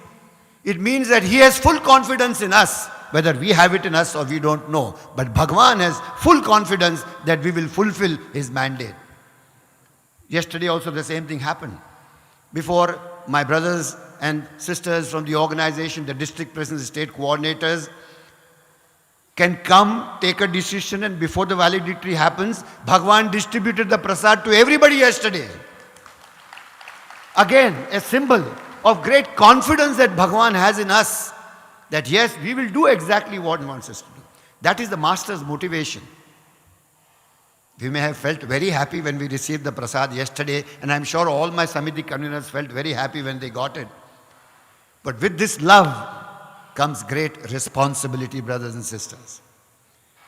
It means that he has full confidence in us, whether we have it in us or we don't know. But Bhagavan has full confidence that we will fulfill his mandate. Yesterday also the same thing happened. Before my brothers and sisters from the organization, the district presidents, state coordinators, can come, take a decision, and before the valedictory happens, Bhagavan distributed the prasad to everybody yesterday. Again, a symbol of great confidence that Bhagavan has in us, that yes, we will do exactly what he wants us to do. That is the Master's motivation. We may have felt very happy when we received the prasad yesterday, and I'm sure all my Samiti conveners felt very happy when they got it. But with this love comes great responsibility, brothers and sisters.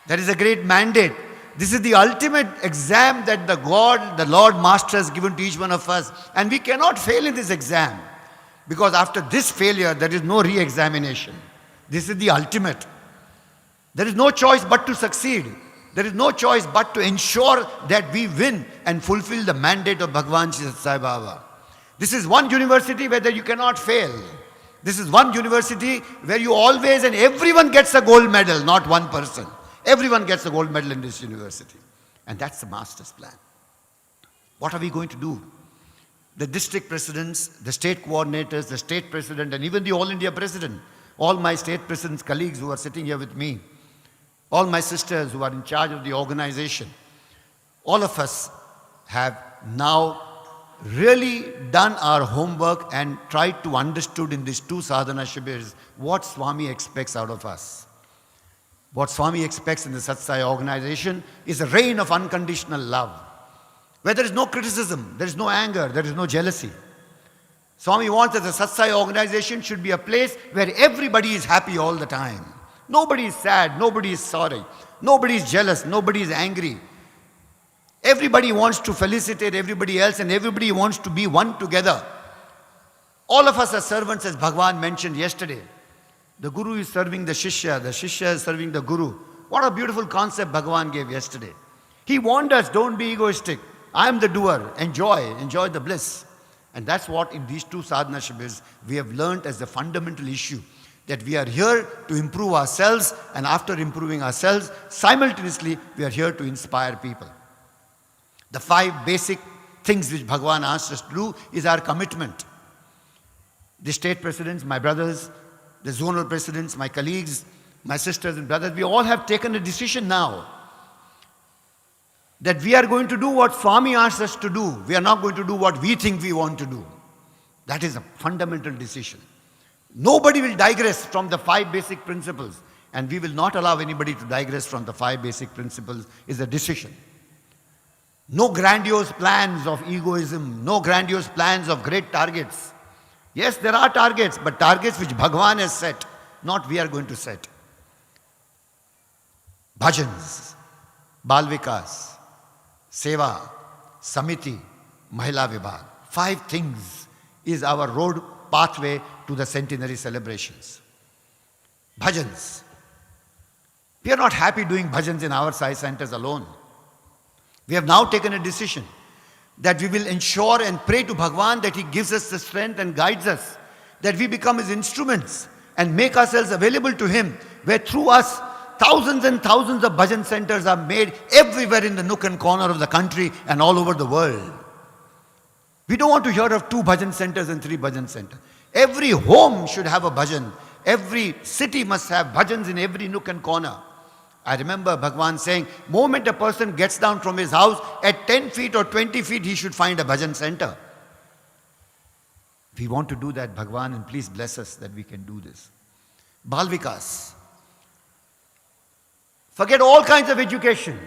There is a great mandate. This is the ultimate exam that the Lord Master has given to each one of us. And we cannot fail in this exam. Because after this failure, there is no re-examination. This is the ultimate. There is no choice but to succeed. There is no choice but to ensure that we win and fulfill the mandate of Bhagavan Sri Satya Sai Baba. This is one university where you cannot fail. This is one university where you always and everyone gets a gold medal, not one person. Everyone gets a gold medal in this university. And that's the Master's plan. What are we going to do? The district presidents, the state coordinators, the state president, and even the All India president, all my state presidents' colleagues who are sitting here with me, all my sisters who are in charge of the organization, all of us have now really done our homework and tried to understood in these two sadhana shibirs what Swami expects out of us. What Swami expects in the Satya Sai organization is a reign of unconditional love, where there is no criticism, there is no anger, there is no jealousy. Swami wants that the Satya Sai organization should be a place where everybody is happy all the time. Nobody is sad, nobody is sorry, nobody is jealous, nobody is angry. Everybody wants to felicitate everybody else and everybody wants to be one together. All of us are servants, as Bhagavan mentioned yesterday. The Guru is serving the Shishya is serving the Guru. What a beautiful concept Bhagavan gave yesterday. He warned us, don't be egoistic. I am the doer. Enjoy the bliss. And that's what in these two sadhana shibars we have learned as the fundamental issue. That we are here to improve ourselves, and after improving ourselves, simultaneously we are here to inspire people. The 5 basic things which Bhagavan asked us to do is our commitment. The state presidents, my brothers, the zonal presidents, my colleagues, my sisters and brothers, we all have taken a decision now that we are going to do what Swami asks us to do. We are not going to do what we think we want to do. That is a fundamental decision. Nobody will digress from the 5 basic principles, and we will not allow anybody to digress from the 5 basic principles is a decision. No grandiose plans of egoism, no grandiose plans of great targets. Yes, there are targets, but targets which Bhagavan has set, not we are going to set. Bhajans, Balvikas, Seva, Samiti, Mahila Vibhag. 5 things is our road pathway to the centenary celebrations. Bhajans. We are not happy doing bhajans in our Sai centers alone. We have now taken a decision that we will ensure and pray to Bhagavan that He gives us the strength and guides us, that we become His instruments and make ourselves available to Him, where through us thousands and thousands of bhajan centers are made everywhere in the nook and corner of the country and all over the world. We don't want to hear of 2 bhajan centers and 3 bhajan centers. Every home should have a bhajan. Every city must have bhajans in every nook and corner. I remember Bhagavan saying, moment a person gets down from his house, at 10 feet or 20 feet he should find a bhajan center. We want to do that, Bhagavan, and please bless us that we can do this. Balvikas. Forget all kinds of education.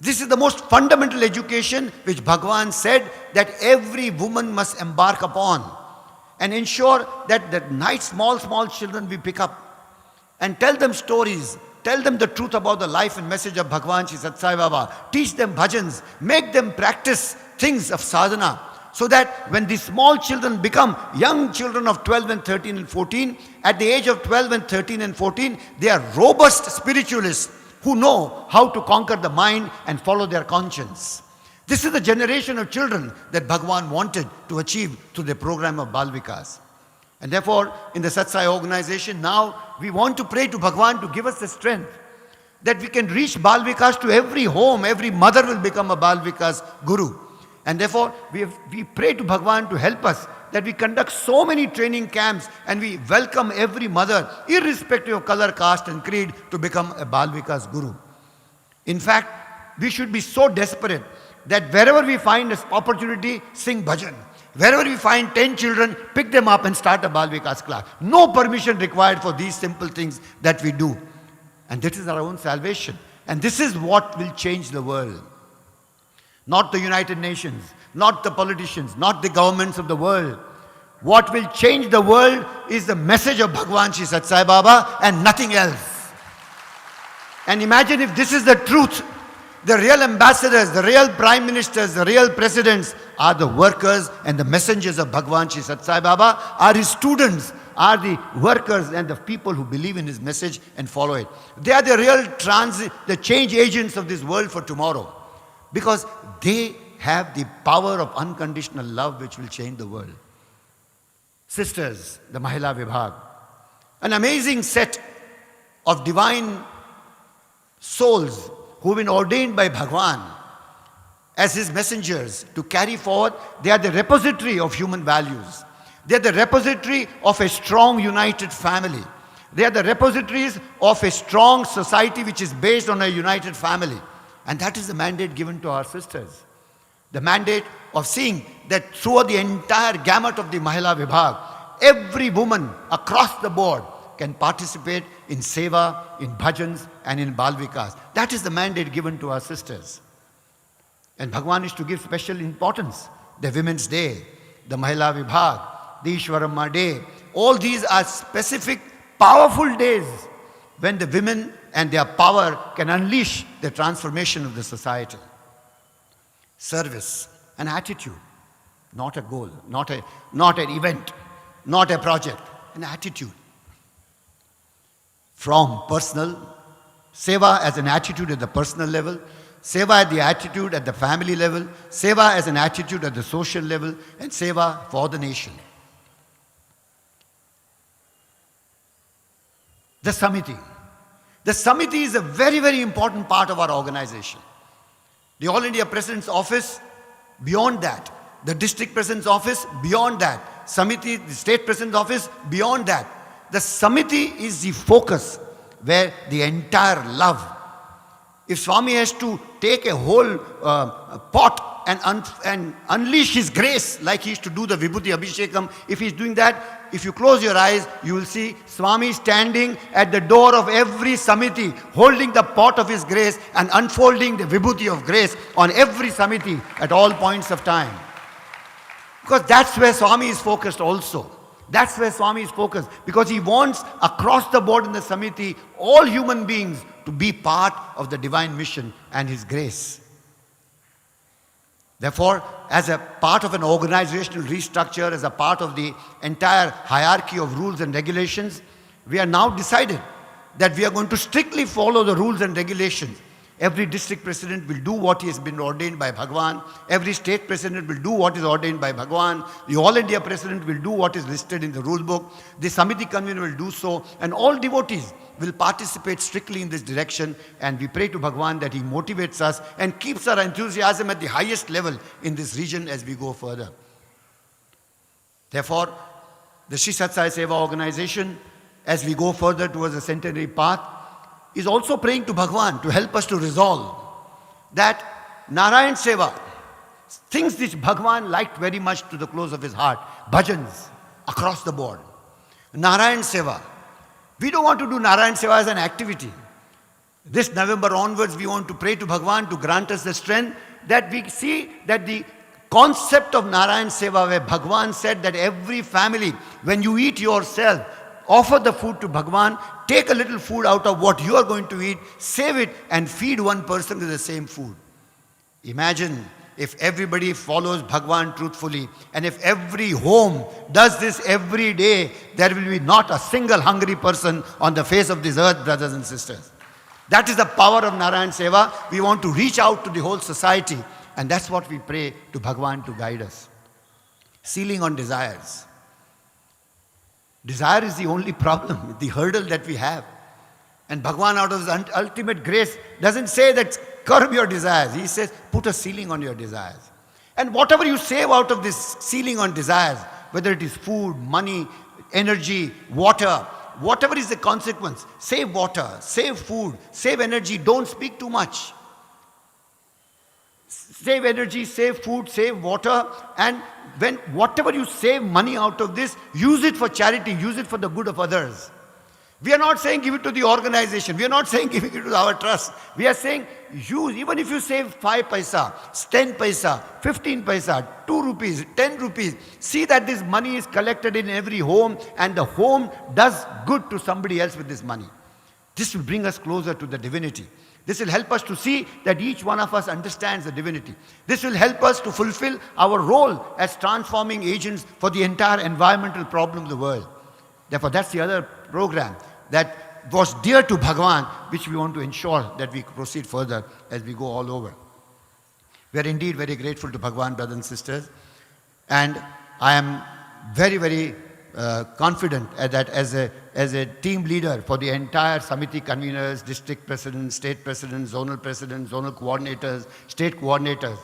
This is the most fundamental education which Bhagavan said that every woman must embark upon, and ensure that the nice small children we pick up and tell them stories, tell them the truth about the life and message of Bhagavan Shri Sat Sai Baba, teach them bhajans, make them practice things of sadhana, so that when these small children become young children of 12 and 13 and 14, at the age of 12 and 13 and 14, they are robust spiritualists who know how to conquer the mind and follow their conscience. This is the generation of children that Bhagavan wanted to achieve through the program of Balvikas. And therefore, in the Satsai organization, now we want to pray to Bhagavan to give us the strength that we can reach Balvikas to every home. Every mother will become a Balvikas guru. And therefore, we pray to Bhagavan to help us that we conduct so many training camps and we welcome every mother, irrespective of color, caste and creed, to become a Balvikas guru. In fact, we should be so desperate that wherever we find an opportunity, sing bhajan. Wherever we find 10 children, pick them up and start a Balvikas class. No permission required for these simple things that we do. And this is our own salvation. And this is what will change the world. Not the United Nations, not the politicians, not the governments of the world. What will change the world is the message of Bhagavan Shri Sat Sai Baba and nothing else. And imagine if this is the truth. The real ambassadors, the real prime ministers, the real presidents are the workers and the messengers of Bhagavan Shri Sat Sai Baba, are his students, are the workers and the people who believe in his message and follow it. They are the real the change agents of this world for tomorrow. Because they have the power of unconditional love which will change the world. Sisters, the Mahila Vibhag, an amazing set of divine souls who have been ordained by Bhagavan as his messengers to carry forward. They are the repository of human values. They are the repository of a strong, united family. They are the repositories of a strong society which is based on a united family. And that is the mandate given to our sisters. The mandate of seeing that throughout the entire gamut of the Mahila Vibhag, every woman across the board can participate in seva, in bhajans and in balvikas. That is the mandate given to our sisters. And Bhagavan is to give special importance. The Women's Day, the Mahila Vibhag, the Ishwaramma Day. All these are specific, powerful days when the women and their power can unleash the transformation of the society. Service, an attitude, not a goal, not an event, not a project, an attitude. From personal, seva as an attitude at the personal level, Seva at the attitude at the family level, Seva as an attitude at the social level, and Seva for the nation. The Samiti. The Samiti is a very, very important part of our organization. The All India President's Office, beyond that. The District President's Office, beyond that. Samiti, the State President's Office, beyond that. The Samiti is the focus where the entire love. If Swami has to take a whole pot and unleash his grace like he used to do the Vibhuti Abhishekam, if he's doing that, if you close your eyes, you will see Swami standing at the door of every Samiti, holding the pot of his grace and unfolding the Vibhuti of grace on every Samiti at all points of time. Because that's where Swami is focused also. That's where Swami is focused. Because he wants across the board in the Samiti, all human beings to be part of the divine mission and his grace. Therefore, as a part of an organizational restructure, as a part of the entire hierarchy of rules and regulations, we are now decided that we are going to strictly follow the rules and regulations. Every district president will do what he has been ordained by Bhagwan. Every state president will do what is ordained by Bhagwan. The All India president will do what is listed in the rule book. The Samiti convener will do so. And all devotees will participate strictly in this direction. And we pray to Bhagwan that he motivates us and keeps our enthusiasm at the highest level in this region as we go further. Therefore, the Sri Sat Sai Seva organization, as we go further towards the centenary path, is also praying to Bhagwan to help us to resolve that Narayan Seva, things which Bhagwan liked very much to the close of his heart, bhajans across the board. Narayan Seva. We don't want to do Narayan Seva as an activity. This November onwards, we want to pray to Bhagwan to grant us the strength that we see that the concept of Narayan Seva, where Bhagwan said that every family, when you eat yourself, offer the food to Bhagwan, take a little food out of what you are going to eat, save it and feed one person with the same food. Imagine if everybody follows Bhagwan truthfully and if every home does this every day, there will be not a single hungry person on the face of this earth, brothers and sisters. That is the power of Narayan Seva. We want to reach out to the whole society, and that's what we pray to Bhagwan to guide us. Sealing on desires. Desire is the only problem, the hurdle that we have. And Bhagwan, out of his ultimate grace, doesn't say that curb your desires. He says, put a ceiling on your desires. And whatever you save out of this ceiling on desires, whether it is food, money, energy, water, whatever is the consequence, save water, save food, save energy, don't speak too much. Save energy, save food, save water, and when whatever you save money out of this, use it for charity, use it for the good of others. We are not saying give it to the organization. We are not saying giving it to our trust. We are saying use, even if you save 5 paisa, 10 paisa, 15 paisa, 2 rupees, 10 rupees, see that this money is collected in every home and the home does good to somebody else with this money. This will bring us closer to the divinity. This will help us to see that each one of us understands the divinity. This will help us to fulfill our role as transforming agents for the entire environmental problem of the world. Therefore, that's the other program that was dear to Bhagwan, which we want to ensure that we proceed further as we go all over. We are indeed very grateful to Bhagwan, brothers and sisters. And I am very, very confident that as a team leader for the entire Samiti conveners, district presidents, state presidents, zonal coordinators, state coordinators,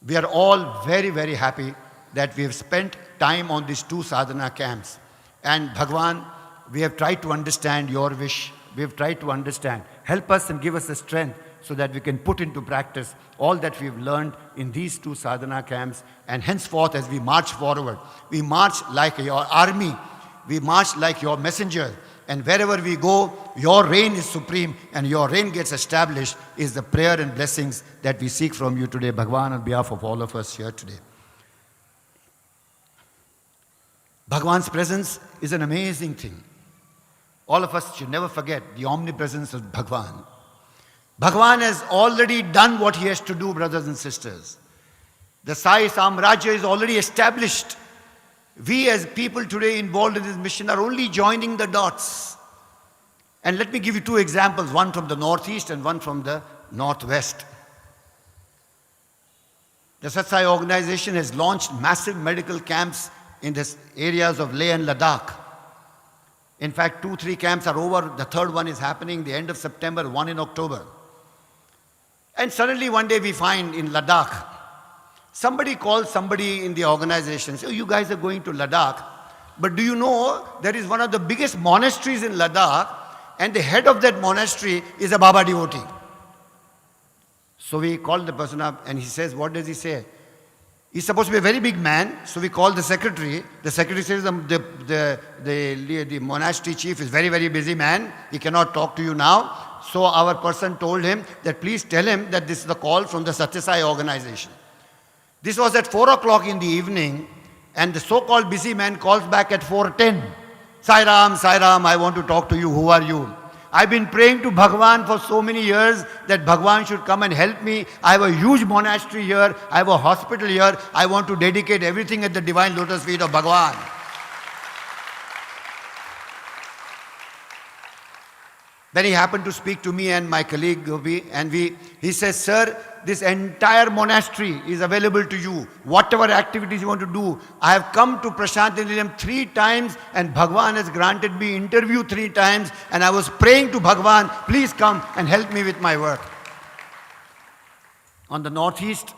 we are all very, very happy that we have spent time on these 2 sadhana camps. And Bhagwan, we have tried to understand your wish. We have tried to understand. Help us and give us the strength so that we can put into practice all that we have learned in these 2 sadhana camps. And henceforth, as we march forward, we march like your army. We march like your messengers. And wherever we go, your reign is supreme and your reign gets established is the prayer and blessings that we seek from you today, Bhagwan, on behalf of all of us here today. Bhagwan's presence is an amazing thing. All of us should never forget the omnipresence of Bhagwan. Bhagwan has already done what he has to do, brothers and sisters. The Sai Samrajya is already established. We as people today involved in this mission are only joining the dots. And let me give you 2 examples, one from the northeast and one from the northwest. The Satsai organization has launched massive medical camps in the areas of Leh and Ladakh. In fact, 2-3 camps are over. The third one is happening the end of September, one in October. And suddenly one day we find in Ladakh, somebody calls somebody in the organization, says, oh, you guys are going to Ladakh. But do you know there is one of the biggest monasteries in Ladakh, and the head of that monastery is a Baba devotee. So we called the person up and he says, what does he say? He's supposed to be a very big man, so we called the secretary. The secretary says the monastery chief is very, very busy man. He cannot talk to you now. So our person told him that please tell him that this is the call from the Satyasai organization. This was at 4 o'clock in the evening, and the so-called busy man calls back at 4:10. Sai Ram, I want to talk to you. Who are you? I've been praying to Bhagwan for so many years that Bhagwan should come and help me. I have a huge monastery here. I have a hospital here. I want to dedicate everything at the divine lotus feet of Bhagwan. Then he happened to speak to me and my colleague Gopi, and he says, sir, this entire monastery is available to you. Whatever activities you want to do. I have come to Prasanthi Nilayam 3 times and Bhagwan has granted me interview 3 times, and I was praying to Bhagwan, please come and help me with my work. On the northeast,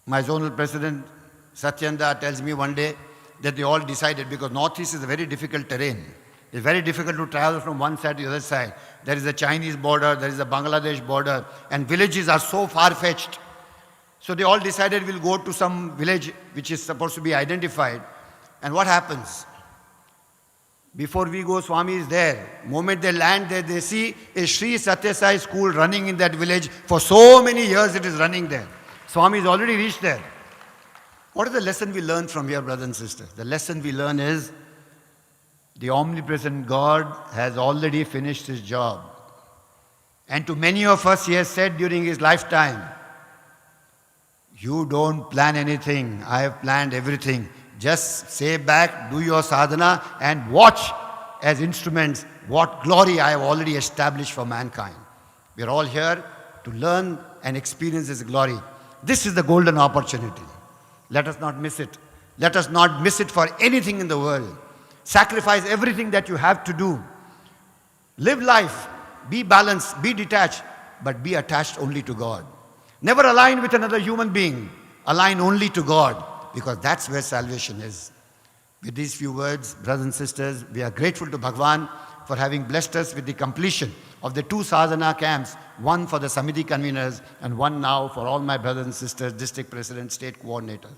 my zonal president Satyanda tells me one day that they all decided, because northeast is a very difficult terrain. It's very difficult to travel from one side to the other side. There is a Chinese border, there is a Bangladesh border, and villages are so far-fetched. So they all decided we'll go to some village which is supposed to be identified. And what happens? Before we go, Swami is there. The moment they land there, they see a Sri Satyasai school running in that village. For so many years it is running there. Swami has already reached there. What is the lesson we learn from here, brothers and sisters? The lesson we learn is, the omnipresent God has already finished his job. And to many of us, he has said during his lifetime, you don't plan anything, I have planned everything. Just stay back, do your sadhana, and watch as instruments what glory I have already established for mankind. We are all here to learn and experience his glory. This is the golden opportunity. Let us not miss it. Let us not miss it for anything in the world. Sacrifice everything that you have to do. Live life. Be balanced. Be detached. But be attached only to God. Never align with another human being. Align only to God. Because that's where salvation is. With these few words, brothers and sisters, we are grateful to Bhagwan for having blessed us with the completion of the 2 sadhana camps. One for the Samiti conveners and one now for all my brothers and sisters, district presidents, state coordinators.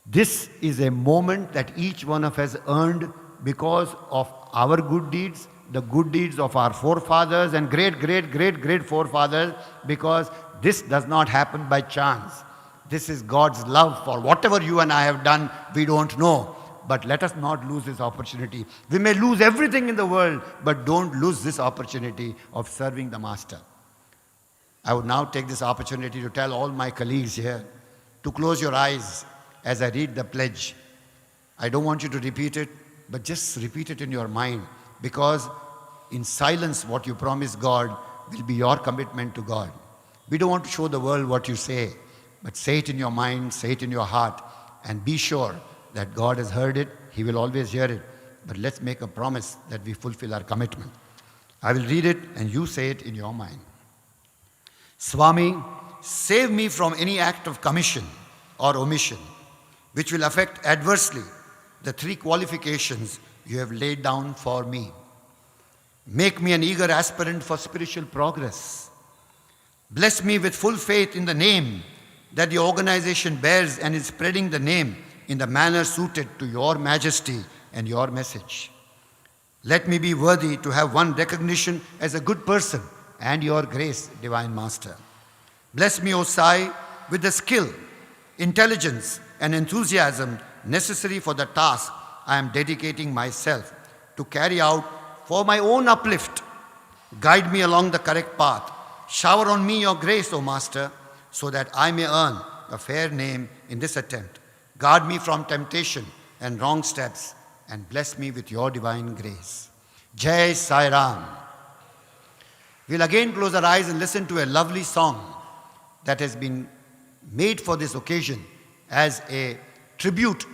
This is a moment that each one of us earned because of our good deeds, the good deeds of our forefathers and great forefathers, because this does not happen by chance. This is God's love for whatever you and I have done, we don't know. But let us not lose this opportunity. We may lose everything in the world, but don't lose this opportunity of serving the Master. I would now take this opportunity to tell all my colleagues here to close your eyes as I read the pledge. I don't want you to repeat it, but just repeat it in your mind, because in silence what you promise God will be your commitment to God. We don't want to show the world what you say, but say it in your mind, say it in your heart, and be sure that God has heard it, He will always hear it. But let's make a promise that we fulfill our commitment. I will read it and you say it in your mind. Swami, save me from any act of commission or omission which will affect adversely the 3 qualifications you have laid down for me. Make me an eager aspirant for spiritual progress. Bless me with full faith in the name that the organization bears and is spreading the name in the manner suited to your majesty and your message. Let me be worthy to have one recognition as a good person and your grace, Divine Master. Bless me, O Sai, with the skill, intelligence, and enthusiasm necessary for the task I am dedicating myself to carry out for my own uplift. Guide me along the correct path. Shower on me your grace, O Master, so that I may earn a fair name in this attempt. Guard me from temptation and wrong steps, and bless me with your divine grace. Jai Sai Ram. We'll again close our eyes and listen to a lovely song that has been made for this occasion as a tribute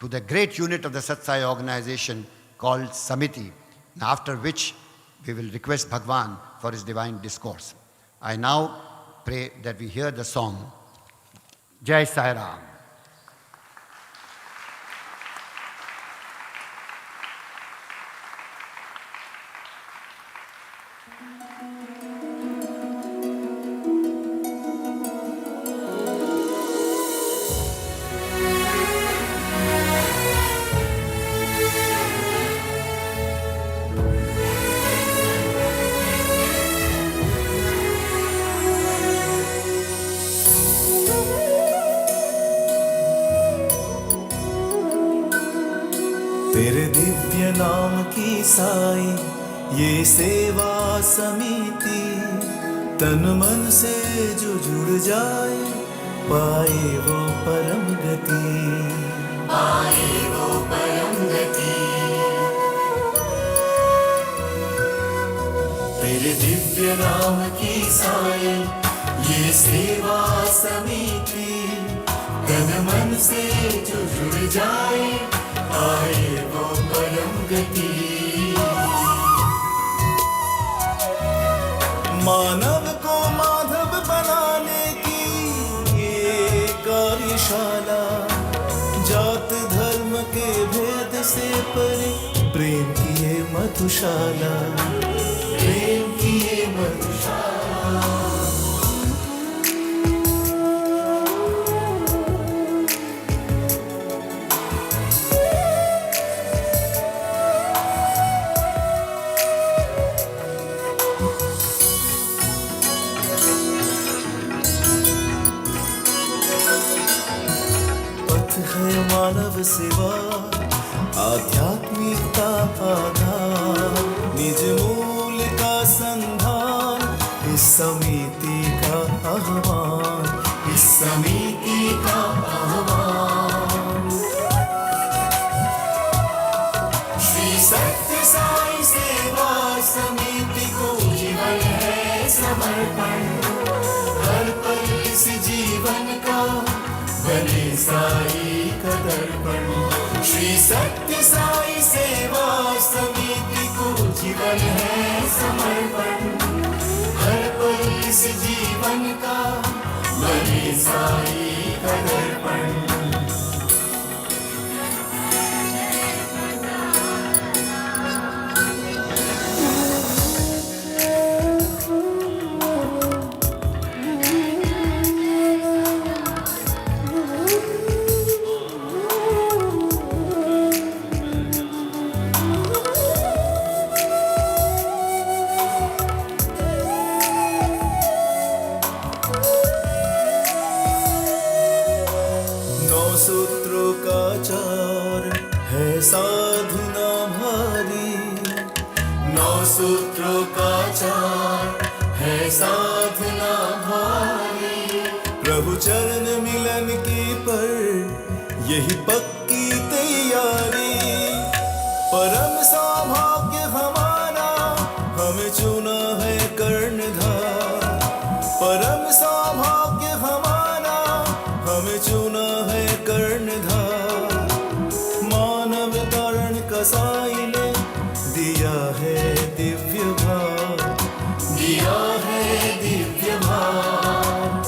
to the great unit of the Satsai organization called Samiti, after which we will request Bhagwan for his divine discourse. I now pray that we hear the song Jai Sai Ram. तेरे दिव्य नाम की साई ये सेवा समिति, तन मन से जो जुड़ जाए पाए वो परम गति, पाए वो परम गति। तेरे दिव्य नाम की साई ये सेवा समिति, तन मन से जो जुड़ जाए आए वो परम गति। मानव को माधव बनाने की ये कार्यशाला, जात धर्म के भेद से परे प्रेम की ये मधुशाला, प्रेम की ये मधुशाला। मानव सेवा आध्यात्मिकता आधार, निज मूल का संधान इस समिति का आह्वान, इस समिति का आह्वान। श्री सत्य साई सेवा समिति को जीवन है समर्पण, हर पल इस जीवन का बने साई का दर्पण। श्री सत्य साई सेवा समिति को जीवन है समर्पण, हर पल इस जीवन का बने साई का दर्पण। साधना भारी, नौ सूत्रों का चार है साधना भारी। प्रभु चरण मिलन की पर यही पक्की तैयारी, परम सौभाग्य हमारा हमें चुना है कर्णधार, परम सौभाग्य हमारा हमें चुना है कर्णधार। साई ने दिया है दिव्य भाव, दिया है दिव्य भाव।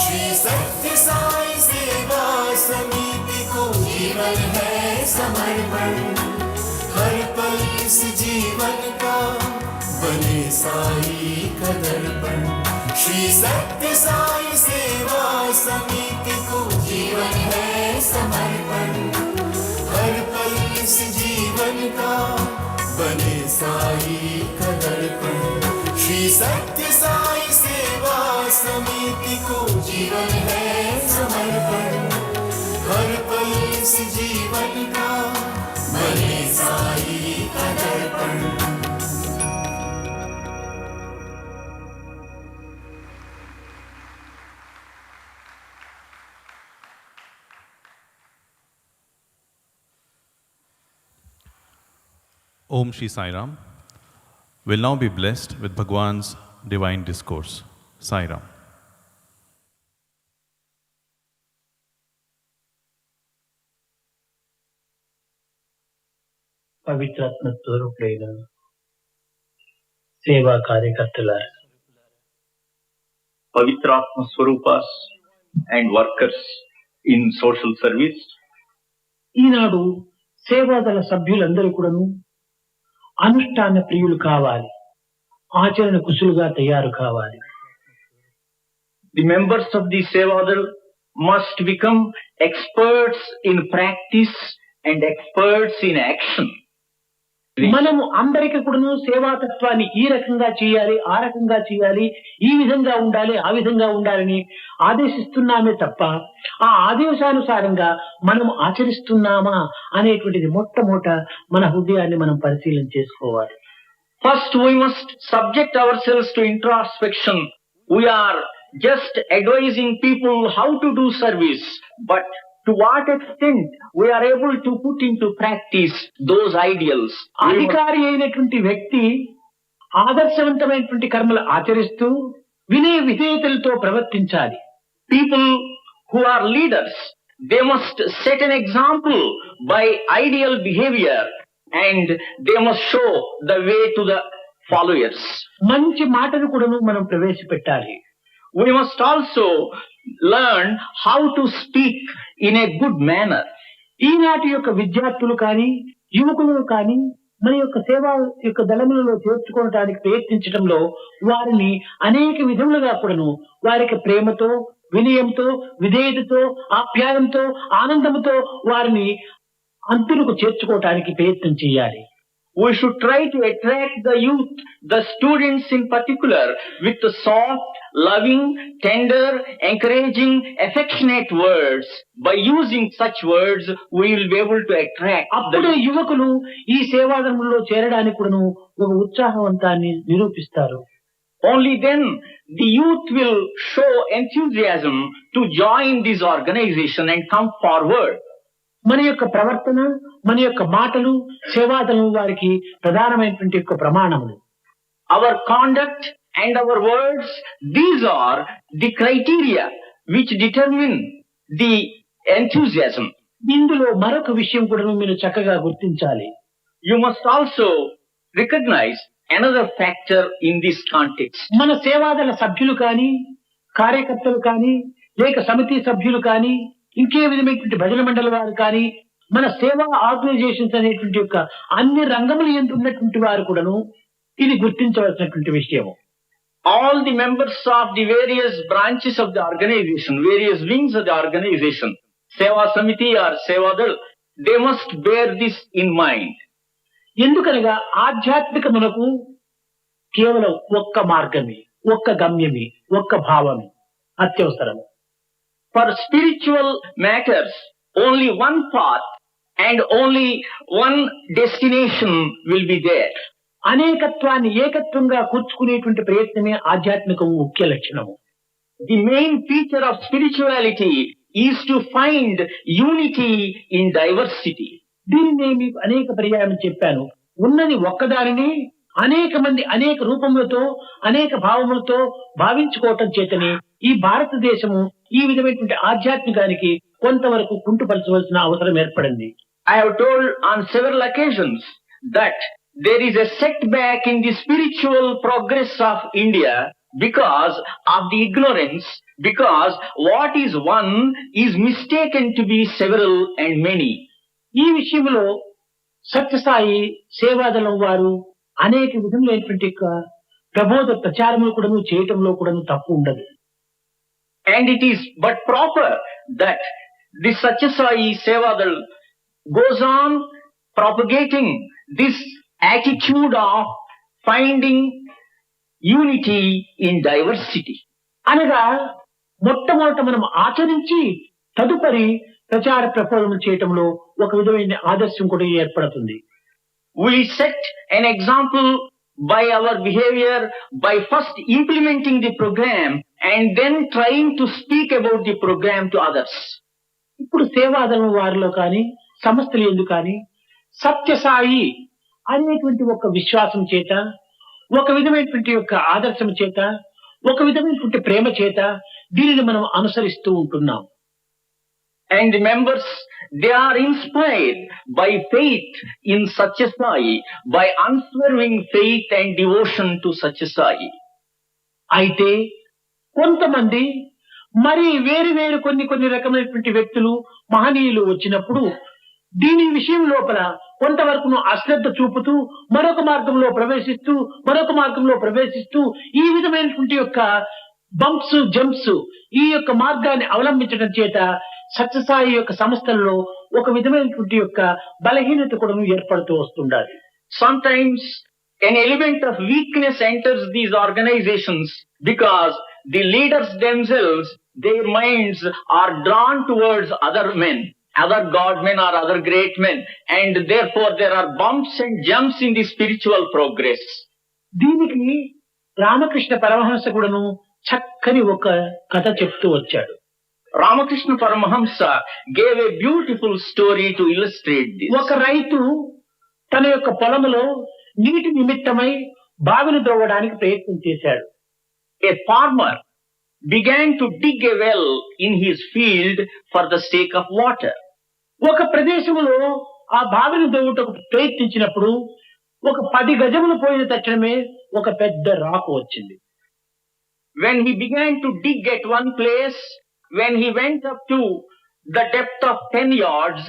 श्री सत्य साई सेवा समिति को जीवन है समर्पण, हर पल इस जीवन का बने साई का दर्पण। श्री सत्य साई सेवा समिति को जीवन है समर्पण, हर पल इस जीवन का बने साई का दर्पण। श्री सत्य साई सेवा समिति को जीवन है समर्पण, हर पल इस जीवन का बने साई का दर्पण। Om Shri Sai Ram. will now be blessed with Bhagwan's divine discourse. Sai Ram. పవిత్రాత్మ స్వరూపుడైన సేవా కార్యకర్తల Pavitratma Swarupas and workers in social service. ఈనాడు సేవాదళ సభ్యులందరూ కూడాను అనుష్ఠాన ప్రియులు కావాలి, ఆచరణ కుశలుగా తయారు కావాలి. The members of the Sevadal must become experts in practice and experts in action. మనము అందరికీ కూడాను సేవాతత్వాన్ని ఈ రకంగా చేయాలి, ఆ రకంగా చేయాలి, ఈ విధంగా ఉండాలి, ఆ విధంగా ఉండాలని ఆదేశిస్తున్నామే తప్ప ఆ ఆదేశానుసారంగా మనం ఆచరిస్తున్నామా అనేటువంటిది మొట్టమొదట మన హృదయాన్ని మనం పరిశీలన చేసుకోవాలి. First, we must subject ourselves to introspection. We are just advising people how to do service, but to what extent we are able to put into practice those ideals. అధికారి అయినటువంటి వ్యక్తి ఆదర్శవంతమైనటువంటి కర్మలు ఆచరిస్తూ వినయ విధేయతలతో ప్రవర్తించాలి. People who are leaders, they must set an example by ideal behavior and they must show the way to the followers. మంచి మాటను కూడా మనం ప్రవేశపెట్టాలి. We must also learn how to speak in a good manner. ఈనాటి యొక్క విద్యార్థులు కానీ యువకులు కానీ మన యొక్క సేవా యొక్క దళములలో చేర్చుకోవడానికి ప్రయత్నించడంలో వారిని అనేక విధములుగా కూడాను వారికి ప్రేమతో, వినయంతో, విధేయతతో, ఆప్యాయంతో, ఆనందంతో వారిని అంతులకు చేర్చుకోవడానికి ప్రయత్నం చేయాలి. We should try to attract the youth, the students in particular, with the soft, loving, tender, encouraging, affectionate words. By using such words, we will be able to attract. అప్పుడు యువకులు ఈ సేవాదళంలో చేరడానికి కూడాను ఒక ఉత్సాహవంతాన్ని నిరూపిస్తారు. Only then the youth will show enthusiasm to join this organization and come forward. మన యొక్క ప్రవర్తన, మన యొక్క మాటలు సేవాదళం వారికి ప్రధానమైనటువంటి యొక్క ప్రమాణములు. Our conduct and our words, these are the criteria which determine the enthusiasm. ఇందులో మరొక విషయం కూడా మీరు చక్కగా గుర్తించాలి. You must also recognize another factor in this context. మన సేవాదళ సభ్యులు కానీ, కార్యకర్తలు కానీ, లేక సమితి సభ్యులు కానీ, ఇంకే విధమైనటువంటి భజన మండలి వారు కానీ, మన సేవా ఆర్గనైజేషన్స్ అనేటువంటి యొక్క అన్ని రంగములు ఎందు ఉన్నటువంటి వారు కూడాను ఇది గుర్తించవలసినటువంటి విషయము. All the members of the various branches of the organization, various wings of the organization, Seva Samiti or Sevadal, they must bear this in mind. ఎందుకనగా ఆధ్యాత్మికమునకు కేవలం ఒక్క మార్గమే, ఒక్క గమ్యమే, ఒక్క భావమే అత్యవసరము. For spiritual matters, only one path and only one destination will be there. అనేకత్వాన్ని ఏకత్వంగా కూర్చుకునేటువంటి ప్రయత్నమే ఆధ్యాత్మికము ముఖ్య లక్షణము. The main feature of spirituality is to find unity in diversity. దీనిని మీకు అనేక పర్యాయం చెప్పాను. ఉన్నది ఒక్కదానిని అనేక మంది అనేక రూపములతో, అనేక భావములతో భావించుకోవటం చేతనే ఈ భారతదేశము ఈ విధమైనటువంటి ఆధ్యాత్మికానికి కొంతవరకు కుంటుపరచవలసిన అవసరం ఏర్పడింది. I have told on several occasions that there is a setback in the spiritual progress of India because of the ignorance, because what is one is mistaken to be several and many. ఈ విషయంలో సత్యసాయి సేవాదళం వారు అనేక విధములైనటువంటి ప్రబోధ ప్రచారములు కూడా చేయటంలో కూడా తప్పు ఉండదు. And it is but proper that the Satyasai Sevadal goes on propagating this attitude of finding unity in diversity. అనగా మొట్టమొదట మనం ఆచరించి తదుపరి ప్రచార ప్రపోజనలు చేయటంలో ఒక విధమైన ఆదర్శం కూడా ఏర్పడుతుంది. We set an example by our behavior by first implementing the program and then trying to speak about the program to others. ఇప్పుడు సేవాదళం వారిలో కానీ సంస్థలు ఎందుకు కానీ సత్యసాయి అనేటువంటి ఒక విశ్వాసం చేత ఒక విధమైనటువంటి యొక్క ఆదర్శం చేత, ఒక విధమైనటువంటి ప్రేమ చేత దీనిని మనం అనుసరిస్తూ ఉంటున్నాం. And members, they are inspired by faith in such a Sai, by unswerving faith and devotion to such a Sai. అయితే కొంతమంది మరి వేరు వేరు కొన్ని రకమైనటువంటి వ్యక్తులు, మహనీయులు వచ్చినప్పుడు దీని విషయం లోపల కొంతవరకు అశ్రద్ధ చూపుతూ మరొక మార్గంలో ప్రవేశిస్తూ ఈ విధమైనటువంటి యొక్క బంప్స్ జంప్స్ ఈ యొక్క మార్గాన్ని అవలంబించడం చేత సత్యసాయి యొక్క సంస్థల్లో ఒక విధమైనటువంటి యొక్క బలహీనత కూడా ఏర్పడుతూ వస్తుండాలి. Sometimes an element of weakness enters these organizations because the leaders themselves, their minds are drawn towards other men, other god men or other great men, and therefore there are bumps and jumps in the spiritual progress. దీనికి రామకృష్ణ పరమహంస కూడాను చక్కని ఒక కథ చెప్తూ వచ్చాడు. Ramakrishna Paramahamsa gave a beautiful story to illustrate this. ఒక రైతు తన యొక్క పొలంలో నీటి నిమిత్తమై బావిని త్రవ్వడానికి ప్రయత్నం చేశాడు. A farmer began to dig a well in his field for the sake of water. ఒక ప్రదేశంలో ఆ బావిని త్రవ్వుటకు ప్రయత్నించినప్పుడు ఒక 10 గజములు పోయిన తక్షణమే ఒక పెద్ద రాకు వచ్చింది. When he began to dig at one place, when he went up to the depth of 10 yards,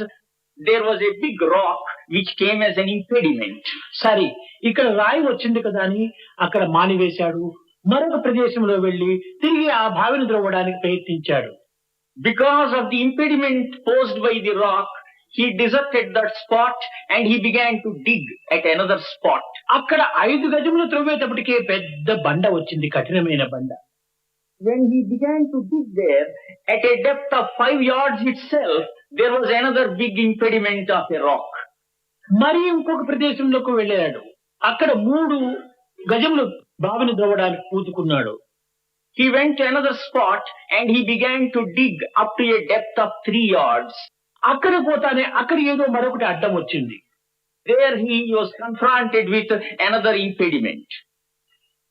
there was a big rock which came as an impediment. సరే, ఇక్కడ రాయి వచ్చింది కదా అని అక్కడ మానివేశాడు. మరొక ప్రదేశంలో వెళ్లి తిరిగి ఆ బావిని త్రవ్వడానికి ప్రయత్నించాడు. Because of the impediment posed by the rock, he deserted that spot and he began to dig at another spot. అక్కడ 5 గజములు త్రవ్వేటప్పటికే పెద్ద బండ వచ్చింది, కఠినమైన బండ. When he began to dig there, at a depth of 5 yards itself, there was another big impediment of a rock. మరి ఇంకొక ప్రదేశంలోకి వెళ్ళాడు. అక్కడ 3 గజములు బావిని త్రవ్వడానికి పూతుకున్నాడు. He went to another spot and he began to dig up to a depth of 3 yards. అక్కడ పోతానే అక్కడ ఏదో మరొకటి అడ్డం వచ్చింది. There he was confronted with another impediment.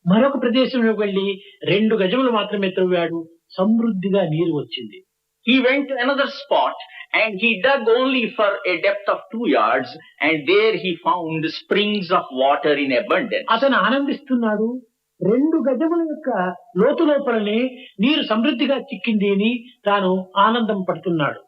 మరొక ప్రదేశంలోకి వెళ్లి 2 గజములు మాత్రమే త్రవ్వాడు. సమృద్ధిగా నీరు వచ్చింది. He went to another spot and he dug only for a depth of 2 yards and there he found springs of water in abundance. అతను ఆనందిస్తున్నాడు. 2 గజముల యొక్క లోతు లోపలనే నీరు సమృద్ధిగా చిక్కింది అని తాను ఆనందం పడుతున్నాడు.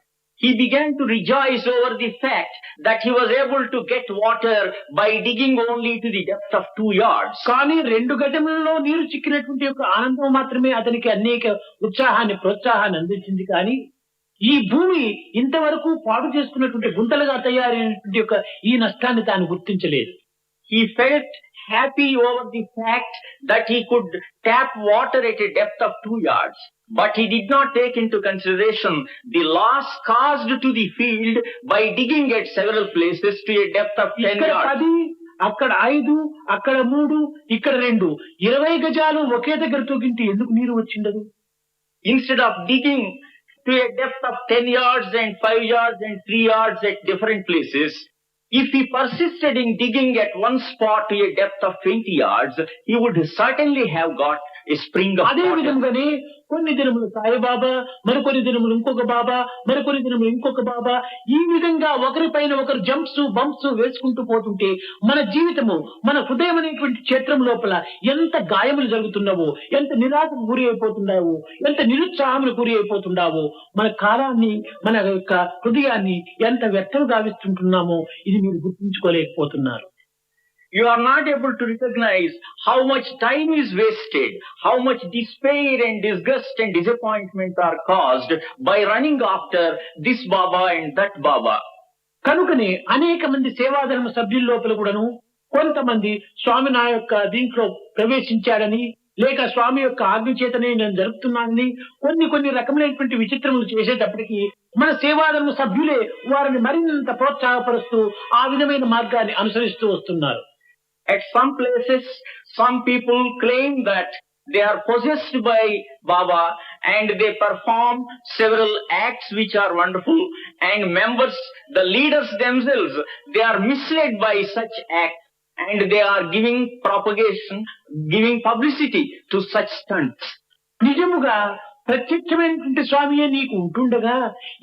He began to rejoice over the fact that he was able to get water by digging only to the depth of 2 yards. కానీ 2 గజములలో నీరు చిక్కినటువంటి యొక్క ఆనందం మాత్రమే అతనికి అనేక ప్రోత్సాహాన్ని అందించింది. కానీ ఈ భూమి ఇంతవరకు పాడు చేసుకున్నటువంటి గుంతలుగా తయారైనటువంటి యొక్క ఈ నష్టాన్ని తాను గుర్తించలేదు. He felt happy over the fact that he could tap water at a depth of 2 yards. But he did not take into consideration the loss caused to the field by digging at several places to a depth of 10 yards. 10, అక్కడ 5, అక్కడ 3, ఇక్కడ 2, 20 గజాలు ఒకే దగ్గర తూగింటి ఎందుకు నీరు వచ్చిండదు? Instead of digging to a depth of 10 yards and 5 yards and 3 yards at different places, if he persisted in digging at one spot to a depth of 20 yards, he would certainly have got a spring of అదే water. విధంగానే కొన్ని దినములు సాయిబాబా, మరికొన్ని దినములు ఇంకొక బాబా, మరికొన్ని దినములు ఇంకొక బాబా, ఈ విధంగా ఒకరిపైన ఒకరు జంప్స్ బంప్స్ వేసుకుంటూ పోతుంటే మన జీవితము, మన హృదయం అనేటువంటి క్షేత్రం లోపల ఎంత గాయములు జరుగుతున్నావో, ఎంత నిరాశకు గురి అయిపోతున్నావో, ఎంత నిరుత్సాహములు గురి అయిపోతున్నావో, మన కాలాన్ని, మన యొక్క హృదయాన్ని ఎంత వ్యర్థం గావిస్తుంటున్నామో ఇది మీరు గుర్తించుకోలేకపోతున్నారు. You are not able to recognize how much time is wasted, how much despair and disgust and disappointment are caused by running after this Baba and that Baba. కనుకనే అనేక మంది సేవాధర్మ సభ్యుల లోపల కూడాను కొంతమంది స్వామి నా యొక్క దీంట్లో ప్రవేశించాడని, లేక స్వామి యొక్క ఆజ్ఞ చేతనే నేను జరుపుతున్నానని కొన్ని రకములైనటువంటి విచిత్రములు చేసేటప్పటికీ మన సేవాధర్మ సభ్యులే వారిని మరింత ప్రోత్సాహపరుస్తూ ఆ విధమైన మార్గాన్ని అనుసరిస్తూ వస్తున్నారు. At some places, some people claim that they are possessed by Baba and they perform several acts which are wonderful, and members, the leaders themselves, they are misled by such acts and they are giving propagation, giving publicity to such stunts. నిజముగా ప్రత్యక్షమైనటువంటి స్వామియే నీకు ఉంటుండగా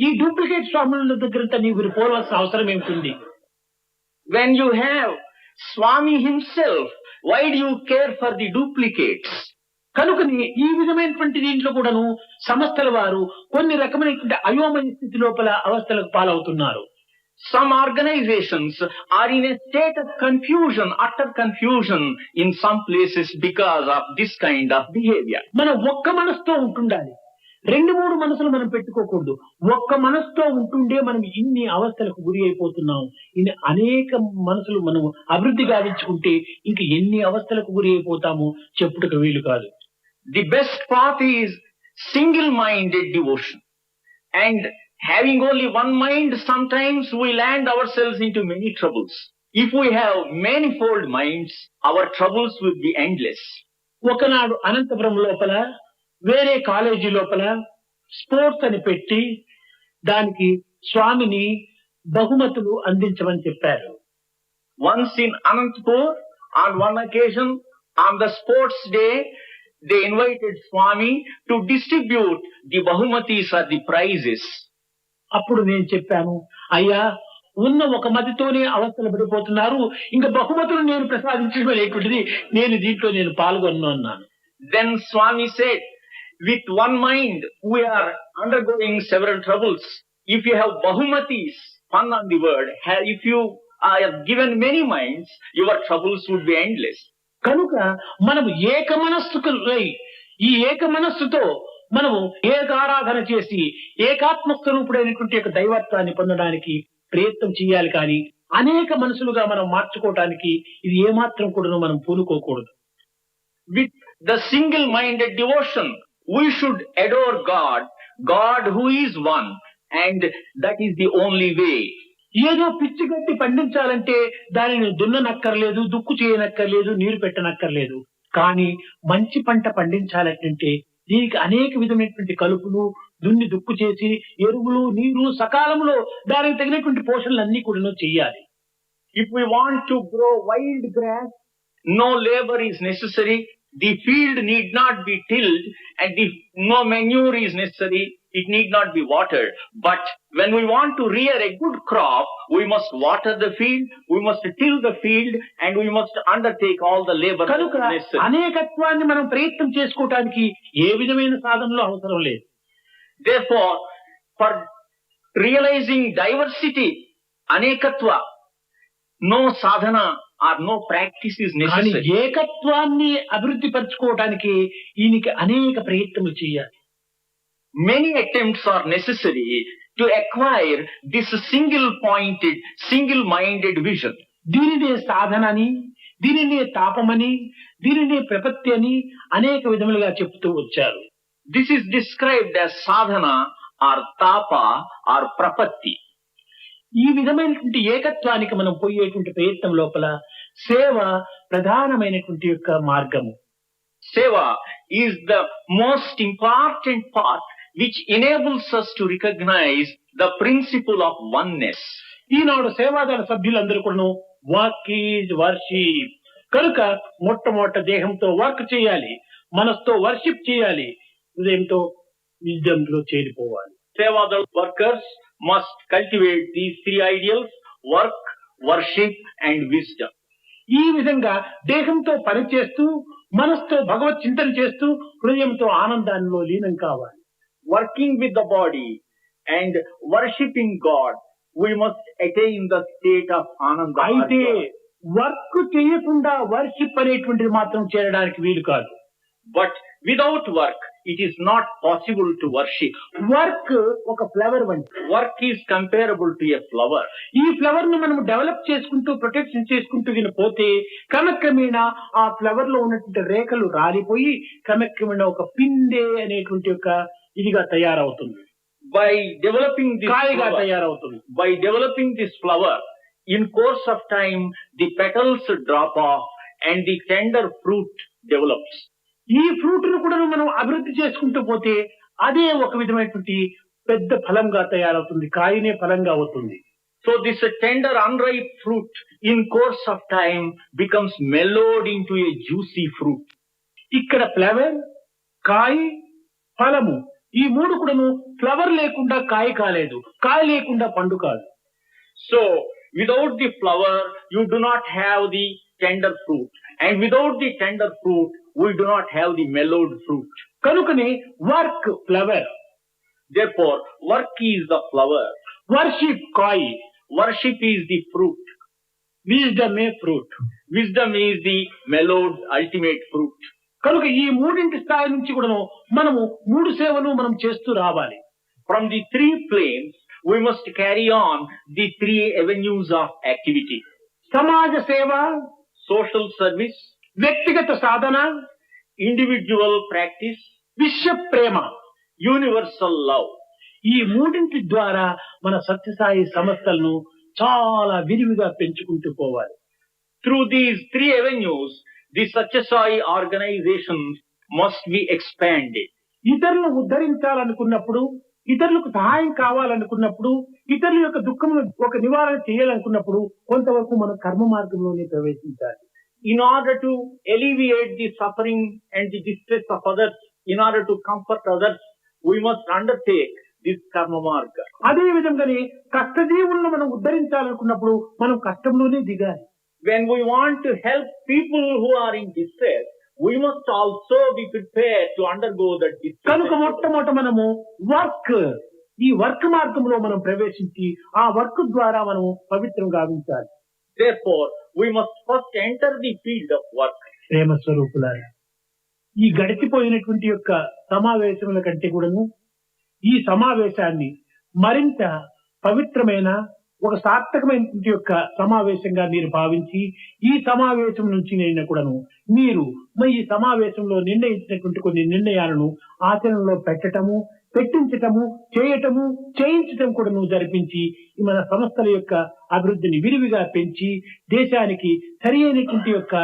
ఈ duplicate స్వాముల దగ్గర నీవు పోవాల్సిన అవసరం ఏమిటి? When you have Swami himself, why do you care for the duplicates? కనుకని ఈ విధమైనటువంటి దీంట్లో కూడాను సంస్థల వారు కొన్ని రకమైనటువంటి అయోమయ స్థితి లోపల అవస్థలకు పాలవుతున్నారు. Some organizations are in a state of confusion, utter confusion in some places because of this kind of behavior. మనం ఒక్క మనసుతో ఉంటుండాలి. 2-3 మనసులు మనం పెట్టుకోకూడదు. ఒక్క మనసుతో ఉంటుండే మనం ఇన్ని అవస్థలకు గురి అయిపోతున్నాం. ఇన్ని అనేక మనసులు మనం అభివృద్ధి గావించుకుంటే ఇంక ఎన్ని అవస్థలకు గురి అయిపోతామో చెప్పుటకు వీలు కాదు. The best path is single-minded devotion. And having only one mind, sometimes we land ourselves into many troubles. If we have manifold minds, our troubles will be endless. ఒకనాడు అనంతపురం లోపల వేరే కాలేజీ లోపల స్పోర్ట్స్ అని పెట్టి దానికి స్వామిని బహుమతులు అందించమని చెప్పారు. Once in Anantapur, on one occasion, on the sports day, they invited Swami to distribute the bahumatis or the prizes. అప్పుడు నేను చెప్పాను, అయ్యా ఉన్న ఒక మతితోనే అవస్థలు పడిపోతున్నారు, ఇంకా బహుమతులు నేను ప్రసాదించడం అనేటువంటిది నేను దీంట్లో నేను పాల్గొన్నాను అన్నాను. Then Swami said, with one mind we are undergoing several troubles. If you have bahumatis, pun on the word, if you are given many minds, your troubles would be endless. కనుక మనం ఏక మనస్సుకు ఈ ఏక మనస్సుతో మనము ఏకారాధన చేసి ఏకాత్మస్వరూపుడైనటువంటి యొక్క దైవత్వాన్ని పొందడానికి ప్రయత్నం చేయాలి. కానీ అనేక మనసులుగా మనం మార్చుకోవటానికి ఇది ఏమాత్రం కూడా మనం పూనుకోకూడదు. With the single-minded devotion, we should adore God, God who is one, and that is the only way. ఏదో పిచ్చి గడ్డి పండించాలంటే దానిని దున్ననక్కర్లేదు, దుక్కు చేయనక్కర్లేదు, నీరు పెట్టనక్కర్లేదు. కానీ మంచి పంట పండించాలంటే దీనికి అనేక విధమైనటువంటి కలుపులు దున్ని దుక్కు చేసి ఎరువులు నీరు సకాలంలో దానికి తగినటువంటి పోషణలన్నీ కూడా చేయాలి. If we want to grow wild grass, no labor is necessary. The field need not be tilled, and no manure is necessary. It need not be watered. But when we want to rear a good crop, we must water the field, we must till the field, and we must undertake all the labor necessary. అనేకత్వాన్ని మనం ప్రయత్నం చేసుకోవడానికి ఏ విధమైన సాధనలు అవసరం లేదు. Therefore, for realizing diversity, anekatva, no sadhana or no practice is necessary. ఏకత్వాన్ని అభివృద్ధి పరచుకోవడానికి ఈయనకి అనేక ప్రయత్నములు చేయాలి. Many attempts are necessary to acquire this single-pointed, single-minded vision. దీనినే సాధనని, దీనినే తాపమని, దీనినే ప్రపత్తి అని అనేక విధములుగా చెప్తూ వచ్చారు. This is described as sadhana or tapa or prapatti. ఈ విధమైనటువంటి ఏకత్వానికి మనం పోయేటువంటి ప్రయత్నం లోపల సేవ ప్రధానమైనటువంటి యొక్క మార్గము. Seva is the most important path which enables us to recognize the principle of oneness. ఈనాడు సేవాదళ సభ్యులందరూ కూడా వర్క్ ఈజ్ వర్షిప్ కనుక మొట్టమొదట దేహంతో వర్క్ చేయాలి, మనసుతో వర్షిప్ చేయాలి, హృదయంతో విజ్డమ్లో చేరిపోవాలి. Sevadal workers must cultivate these three ideals: work, worship and wisdom. ఈ విధంగా దేహంతో పని చేస్తూ మనసుతో భగవత్ చింతన చేస్తూ హృదయంతో ఆనందాల్లో లీనం కావాలి. Working with the body and worshipping God, we must attain the state of ananda. అయితే వర్క్ చేయకుండా వర్షిప్ అనేటువంటిది మాత్రం చేరడానికి వీలు కాదు. But without work, it is not possible to worship. Work ఒక ఫ్లవర్ వంటి. Work is comparable to a flower. ఈ ఫ్లవర్ ను మనం డెవలప్ చేసుకుంటూ ప్రొటెక్షన్ చేసుకుంటూ పోతే క్రమక్రమేణా ఆ ఫ్లవర్ లో ఉన్నటువంటి రేఖలు రాలిపోయి క్రమక్రమేణా ఒక పిందె అనేటువంటి ఒక ఇదిగా తయారవుతుంది. By developing this కాయగా flower, తయారవుతుంది. by developing this flower, in course of time, the petals drop off and the tender fruit develops. ఈ ఫ్రూట్ ను కూడా మనం అభివృద్ధి చేసుకుంటూ పోతే అదే ఒక విధమైనటువంటి పెద్ద ఫలంగా తయారవుతుంది, కాయనే ఫలంగా అవుతుంది. So this tender unripe fruit in course of time becomes mellowed into a juicy fruit. ఇక్కడ ఫ్లవర్, కాయ, ఫలము ఈ మూడు కూడాను ఫ్లవర్ లేకుండా కాయ కాలేదు, కాయ లేకుండా పండు కాదు. So without the flower you do not have the tender fruit, and without the tender fruit we do not have the mellowed fruit. కనుకనే work flower, Therefore work is the flower, worship కాయ, worship is the fruit, wisdom A fruit. wisdom is the mellowed ultimate fruit. కనుక ఈ మూడింటి స్థాయి నుంచి కూడాను మనము మూడు సేవలు మనం చేస్తూ రావాలి. From the three flames we must carry on the three avenues of activity: సమాజ సేవ, social service, వ్యక్తిగత సాధన, individual practice, విశ్వ ప్రేమ. universal love. ఈ మూడింటి ద్వారా మన సత్యసాయి సంస్థలను చాలా విరివిగా పెంచుకుంటూ పోవాలి. Through these three avenues the Satyasai organizations must be expanded. ఇతరులను ఉద్ధరించాలనుకున్నప్పుడు, ఇతరులకు సహాయం కావాలనుకున్నప్పుడు, ఇతరుల యొక్క దుఃఖం ఒక నివారణ చేయాలనుకున్నప్పుడు కొంతవరకు మనం కర్మ మార్గంలోనే ప్రవేశించాలి. In order to alleviate the suffering and the distress of others, in order to comfort others, we must undertake this karma marga. అదే విధంగానే కష్టజీవులను మనం ఉద్ధరించాలనుకున్నప్పుడు మనం కష్టంలోనే దిగాలి. When we want to help people who are in distress, we must also be prepared to undergo that distress. కనుక మొట్టమొదట మనము ఈ work మార్గంలో మనం ప్రవేశించి ఆ వర్క్ ద్వారా మనం పవిత్రం గావించాలి. Therefore we must first enter the field of work. ప్రేమ స్వరూపులారా, ఈ గడిచిపోయినటువంటి యొక్క సమావేశముల కంటే కూడాను ఈ సమావేశాన్ని మరింత పవిత్రమైన ఒక సార్థకమైనటువంటి యొక్క సమావేశంగా మీరు భావించి ఈ సమావేశం నుంచి నేను కూడాను మీరు ఈ సమావేశంలో నిర్ణయించినటువంటి కొన్ని నిర్ణయాలను ఆచరణలో పెట్టించటము, చేయించటం కూడాను జరిపించి మన సంస్థల యొక్క అభివృద్ధిని విరివిగా పెంచి దేశానికి సరి అయినటువంటి యొక్క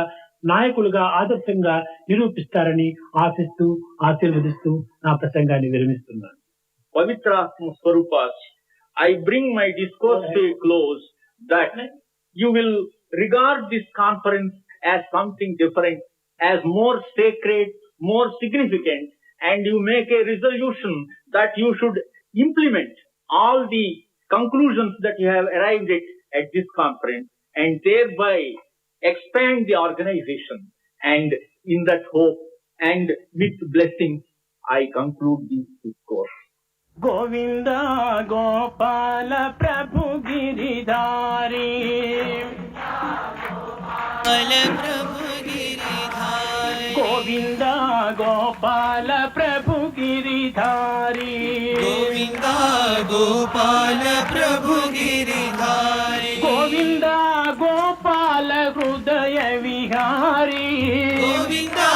నాయకులుగా ఆదర్శంగా నిరూపిస్తారని ఆశిస్తూ ఆశీర్వదిస్తూ నా ప్రసంగాన్ని విరమిస్తున్నాను. Pavitra Swarupas, I bring my discourse to a close that you will regard this conference as something different, as more sacred, more significant, and you make a resolution that you should implement all the conclusions that you have arrived at this conference and thereby expand the organization. And in that hope and with blessings, I conclude this discourse. Govinda Gopala Prabhu Giridhari, Govinda Gopala Prabhu Giridhari, Govinda Gopala Prabhu Giridhari, Govinda Gopala Hrudaya Vihari, Govinda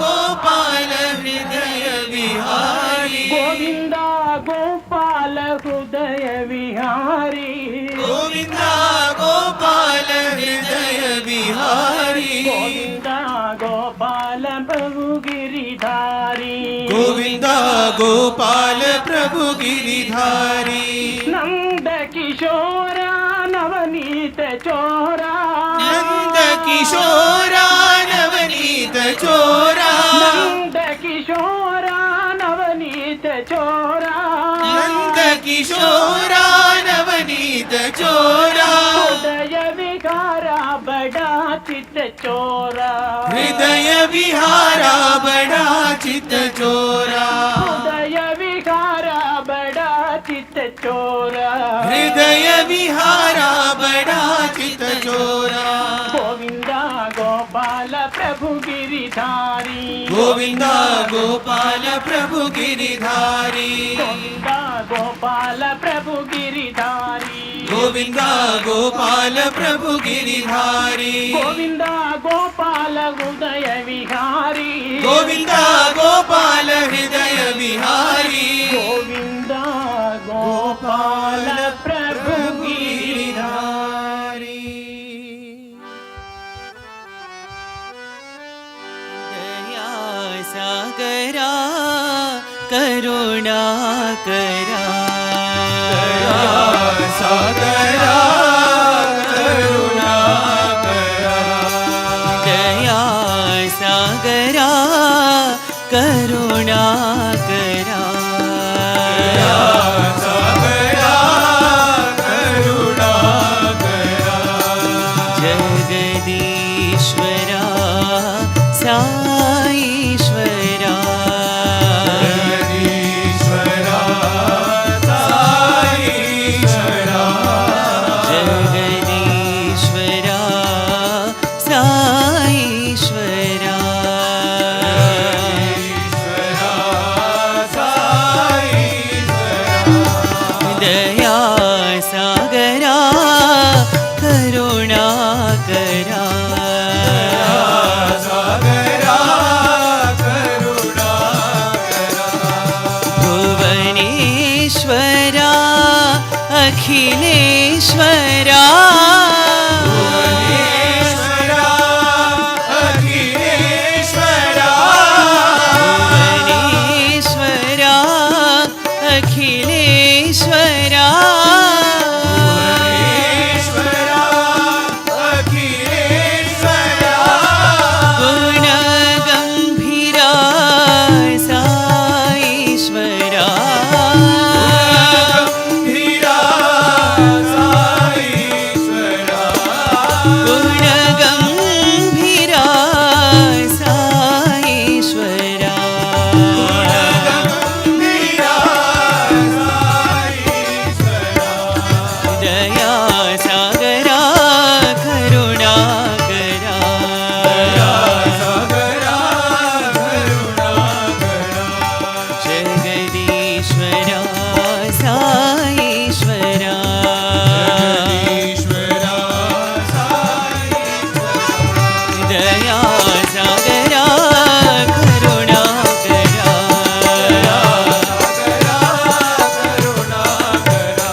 Gopala Hridaya Vihari, Govinda Gopala Hrudaya Vihari, Govinda Gopala Hridaya Vihari, Govinda Gopala Prabhu Giridhari, Govinda Gopala Prabhu Giridhari, Nanda Kishora Navanita Chora, Nanda Kishora Navanita Chora, Nanda Kishora Navanita Chora, Nanda Kishora Navanita Chora, Daya Vikara Bada Chitta Chora, Hridaya Vihara Bada Chitta Chora, Daya Vikara Bada Chitta Chora, Hridaya Vihara Bada Chitta Chora, Govinda Gopala Prabhu Giridhari, Govinda Gopala Prabhu Giridhari, Govinda Gopala Prabhu Giridhari, Govinda Gopala Prabhu Giridhari, Govinda Gopala Hridaya Vihari, Govinda Gopala Hridaya Vihari, Govinda Gopala Prabhu Giridhari. Daya Sagara Karunakara. सागरा करुणाकरा दया सागरा करुणाकरा दया सागरा करुणाकरा जगदीश्वरा साईश्वरा जगदीश्वरा साईश्वरा जगदीश्वरा साईश्वरा दया सागरा करुणाकरा सागरा करुणाकरा भुवनेश्वरा अखिलेश्वरा भुवनेश्वरा अखिलेश्वरा भुवनेश्वरा अखिलेश्वरा भुवनेश्वरा अखिलेश्वरा गुणगंभीरा साईश्वरा गुणगंभीरा साईश्वरा गुणगंभीरा साईश्वरा गुणगंभीरा दया सागरा करुणाकरा दया सागरा करुणाकरा जगदीश्वरा साईश्वरा जगदीश्वरा साईश्वरा दया सागरा करुणाकरा दया सागरा करुणाकरा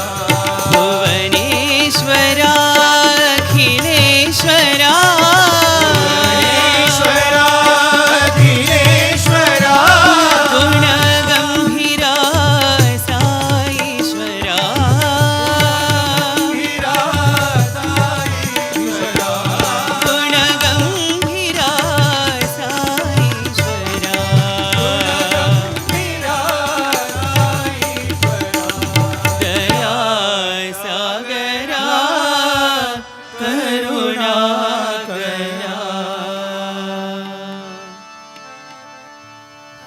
भुवनेश्वरा अखिलेश्वरा भुवनेश्वरा अखिलेश्वरा गुणगंभीरा साईश्वरा गुणगंभीरा साईश्वरा गुणगंभीरा साईश्वरा गुणगंभीरा साईश्वरा दया सागरा करुणाकरा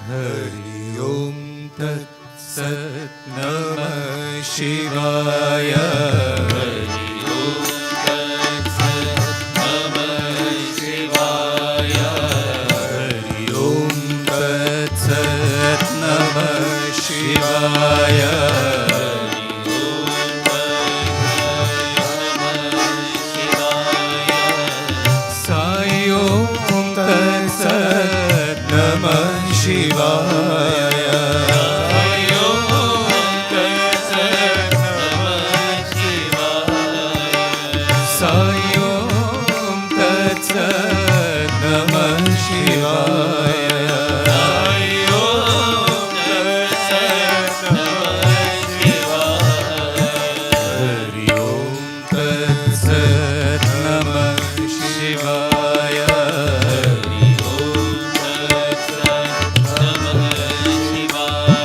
हरि ओम तत्सत् नमः शिवाय हरि ओम तत्सत् नमः शिवाय हरि ओम तत्सत् नमः शिवाय साई ओम तत्सत् नमः शिवाय साई ओम तत्सत् नमः शिवाय साई ओम तत्सत् नमः शिवाय साई ओम तत्सत् नमः शिवाय हरि ओम तत्सत् नमः शिवाय हरि ओम तत्सत् नमः शिवाय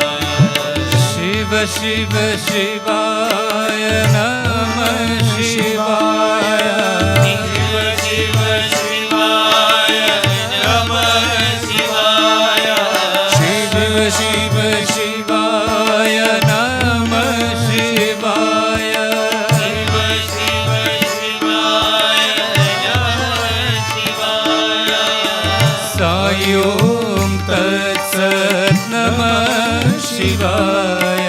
शिव शिव शिवाय नमः शिवाय शिव शिव शिवाय नमः शिवाय शिव शिव शिवाय नमः शिवाय शिव शिव शिवाय नमः शिवाय साई ओम तत्सत् नमः शिवाय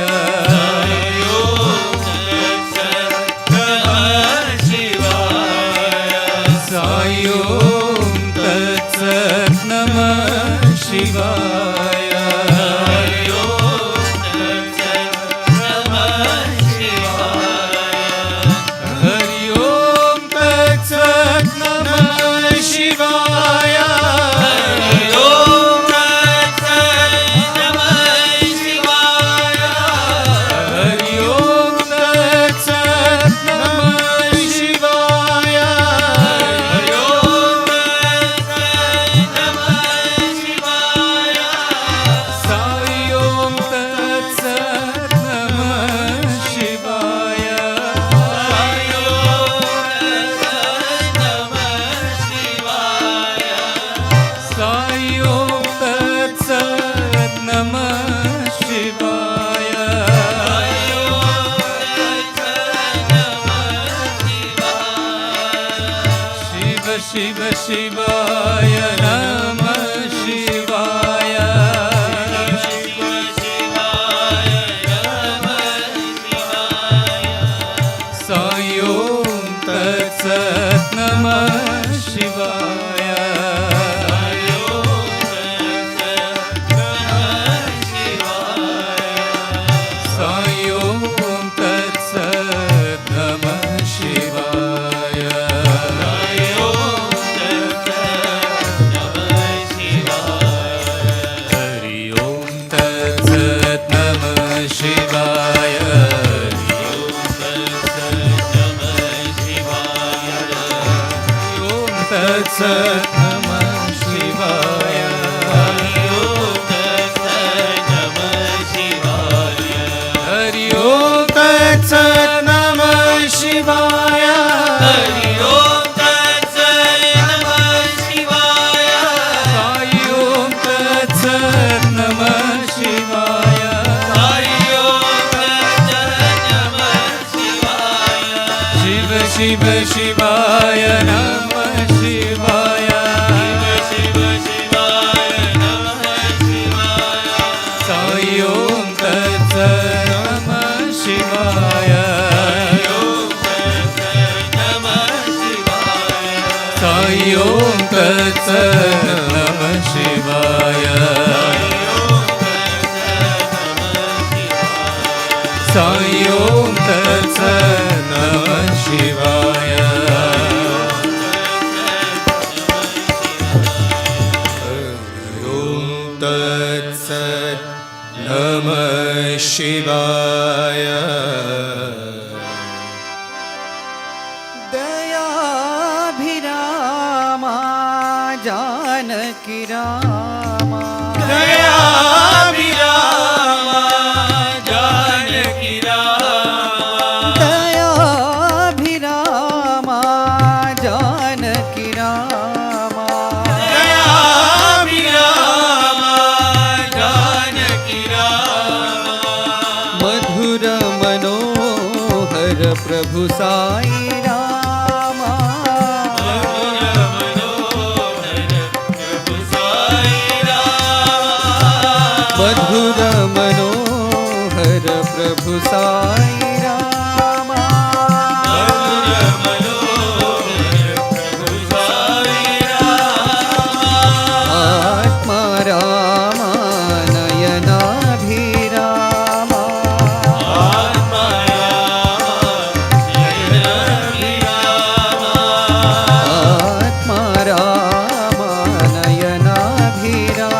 साई ओम तत्सत् नमः शिवाय साई ओम तत्सत् नमः शिवाय साई ओम तत्सत् नमः शिवाय हरि ओम तत्सत् नमः शिवाय हरि ओम तत्सत् नमः शिवाय शिवाय ओम तत्सत् नमः शिवाय हरि ओम तत्सत् नमः शिवाय हरि ओम तत्सत् नमः शिवाय हरि ओम तत्सत् नमः शिवाय हरि ओम तत्सत् नमः शिवाय शिव शिव शिवाय नमः शिवाय शिव शिवाय नमः शिवाय साई ओम तत्सत् नमः शिवाय साई ओम तत्सत् नमः शिवाय साई ओम तत्सत् नमः शिवाय ओम तत्सत् नमः शिवाय दयाभिरामा जानकी रामा दयाभिरामा जानकी रामा दयाभिरामा जानकी रामा दयाभिरामा जानकी रामा मधुर मनोहर प्रभु साई रामा मधुर मनोहर प्रभु साई रामा आत्मा रामा नयनाभिरामा आत्मा रामा नयनाभिरामा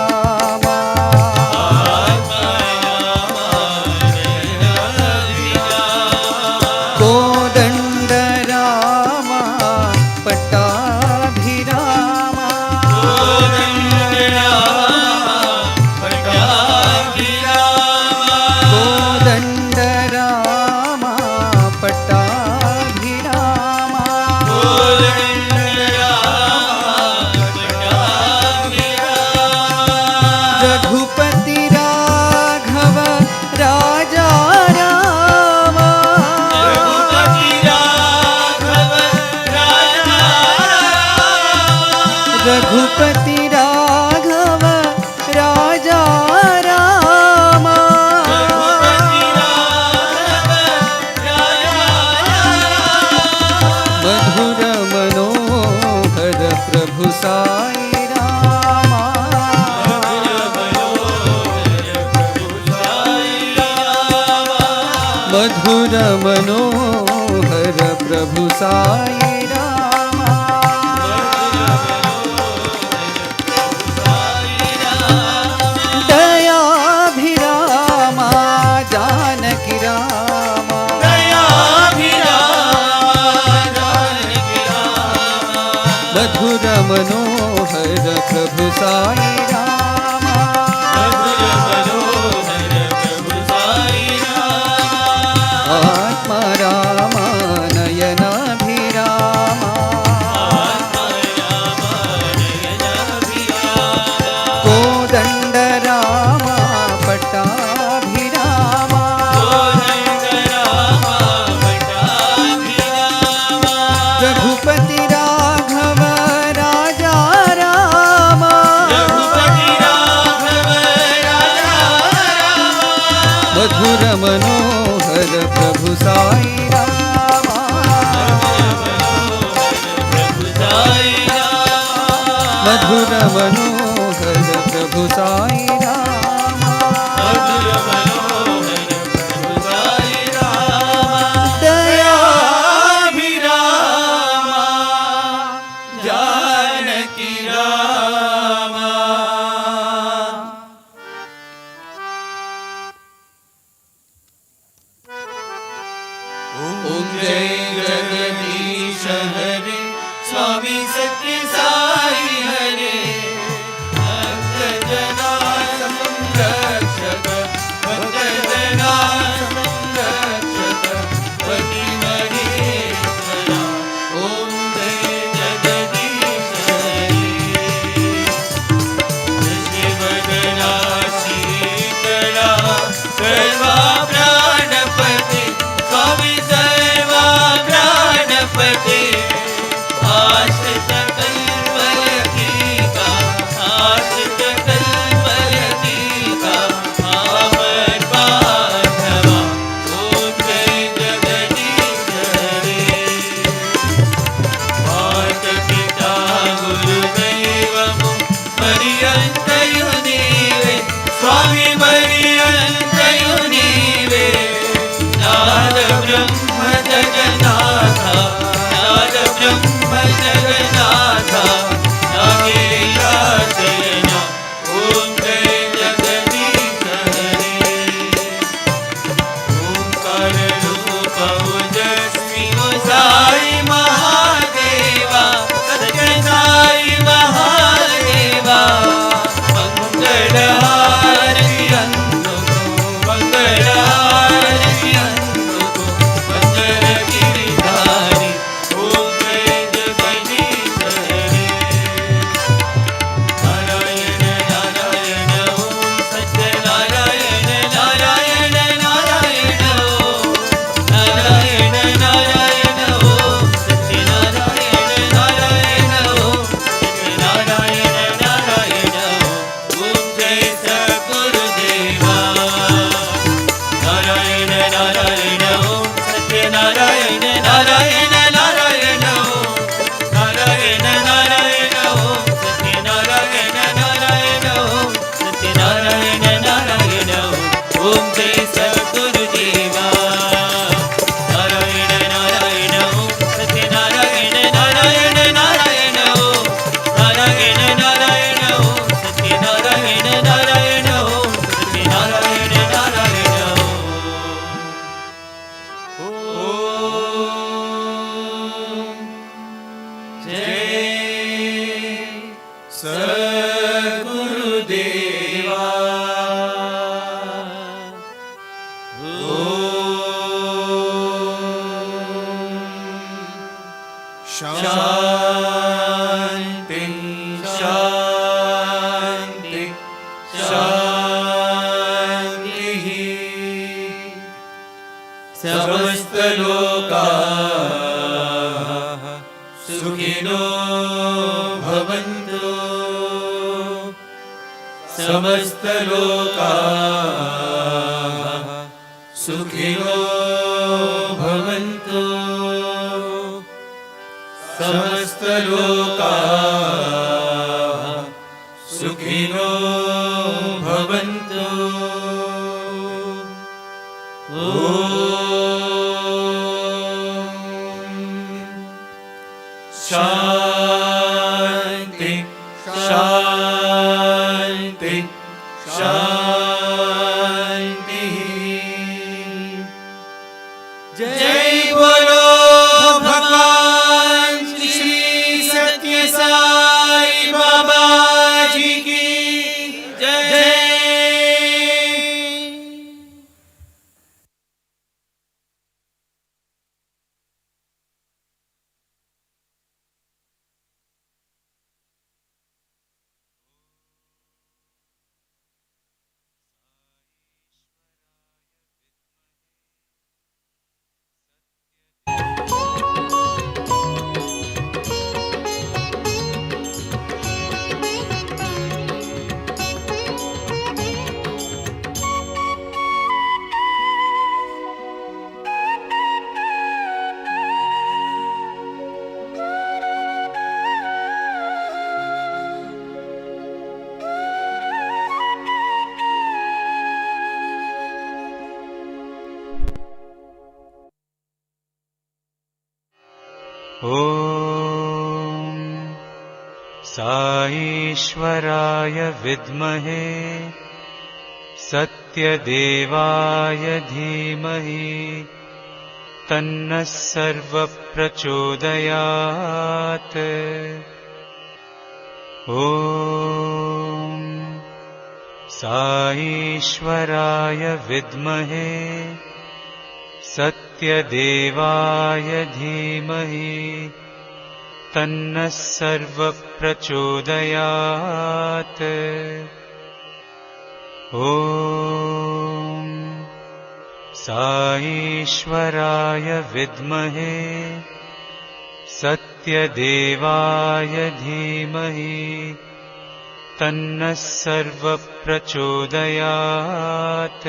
कोदंड रामा पट्टाभिरामा कोदंड रामा पट्टाभिरामा रघुपति राघव राजा रामा रघुपति राघव राजा रामा मधुर मनोहर प्रभु साई रामा मधुर मनोहर प्रभु साई रामा दयाभिरामा जानकी रामा मधुर मनोहर प्रभु साई रामा आत्मा रामा नयनाभिरामा कोदंड रामा पट्टाभिरामा रघुपति राघव राजा रामा मधुर मनोहर प्रभु साई रामा मधुर मनोहर प्रभु साई रामा दयाभिरामा जानकी रामा ओम जय जगदीश हरे स्वामी सत्य साई हरे भक्त जना संरक्षक भक्त जना संरक्षक पति महेश्वरा ओम जय जगदीश हरे शिवदना शीतला सर्वा प्राणपति स्वामी सर्वा प्राणपति आश्रित कल्पलतिका आश्रित कल्पलतिका आमर पार्थवा ओम जय जगदीश हरे माता पिता गुरुदैवमु पर्यन्तयो नीवे स्वामी पर्यन्तयो नीवे नाद ब्रह्म जगन्नाथा नाद ब्रह्म जगन्नाथा नागेशाशयना ओम जय जगदीश हरे ओंकार रूप ओजस्वी साई महादेवा सत्य साई महादेवा मंगलहारति अंधको मंगलहारति अंधको मंगल गिरिधारी ओम जय जगदीश हरे नारायण नारायण ओम सत्य नारायण नारायण नारायण ओम नारायण नारायण ओम सत्य नारायण नारायण ओम सत्य नारायण नारायण ओम जय सद्गुरुदेवा नारायण नारायण ओम सत्य नारायण नारायण नारायण ओम नारायण नारायण ओम सत्य नारायण नारायण ओम सत्य नारायण नारायण ओम जय सद्गुरुदेवा नारायण नारायण ओम सत्य नारायण नारायण नारायण ओम नारायण नारायण ओम सत्य नारायण नारायण ओम सत्य नारायण नारायण ओम जय सद्गुरुदेवा शांति शांति शांति समस्त लोकाः सुखिनो भवन्तु समस्त लोकाः सुखिनो भवन्तु समस्त लोकाः सुखिनो भवन्तु शांति शांति शांति जय बोलो भगवान श्री सत्य साई बाबा जी की जय। ॐ साईश्वराय विद्महे सत्यदेवाय धीमहि तन्नः सर्वप्रचोदयात्। ॐ साईश्वराय विद्महे सत्यदेवाय धीमहि तन्नः सर्वप्रचोदयात्। ॐ साईश्वराय विद्महे सत्यदेवाय धीमहि तन्नः सर्वप्रचोदयात्।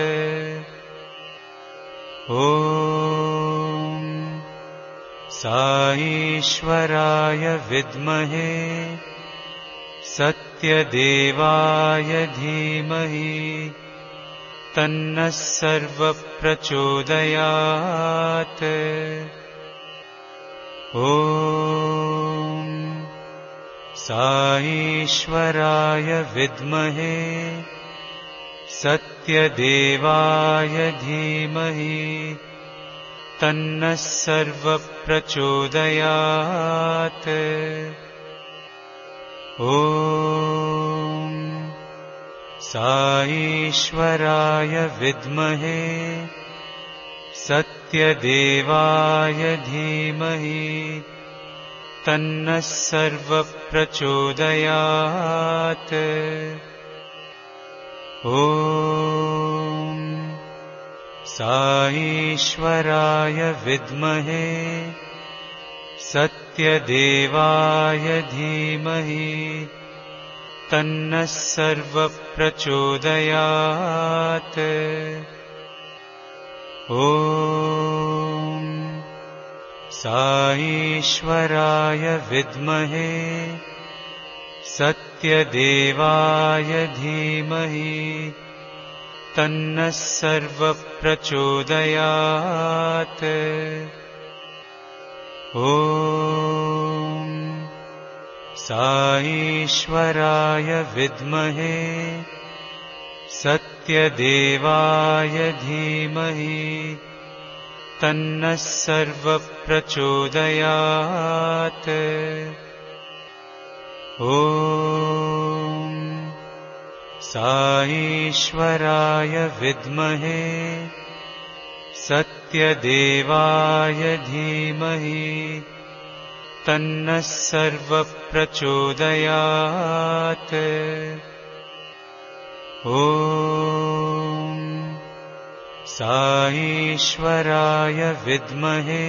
ॐ साईश्वराय विद्महे सत्यदेवाय धीमहि तन्नः सर्वप्रचोदयात्। ॐ साईश्वराय विद्महे सत्यदेवाय धीमहि तन्नः सर्वप्रचोदयात्। ॐ साईश्वराय विद्महे सत्यदेवाय धीमहि तन्नः सर्वप्रचोदयात्। ॐ साईश्वराय विद्महे सत्यदेवाय धीमहि तन्नः सर्वप्रचोदयात्। ॐ साईश्वराय विद्महे सत्यदेवाय धीमहि तन्नः सर्वप्रचोदयात्। ॐ साईश्वराय विद्महे सत्यदेवाय धीमहि तन्नः सर्वप्रचोदयात्। ॐ साईश्वराय विद्महे सत्यदेवाय धीमहि तन्नः सर्वप्रचोदयात्। ॐ साईश्वराय विद्महे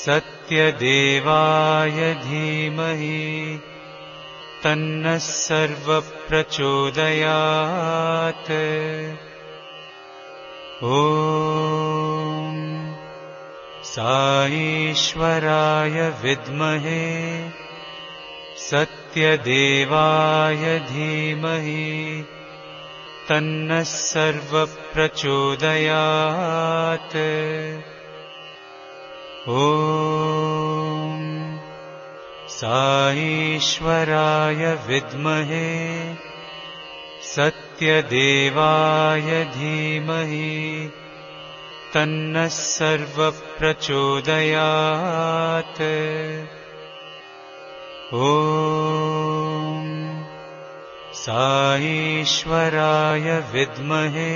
सत्यदेवाय धीमहि तन्नः सर्वप्रचोदयात्। ॐ साईश्वराय विद्महे सत्यदेवाय धीमहि तन्नः सर्वप्रचोदयात्। ॐ साईश्वराय विद्महे सत्यदेवाय धीमहि तन्नः सर्वप्रचोदयात्। ॐ साईश्वराय विद्महे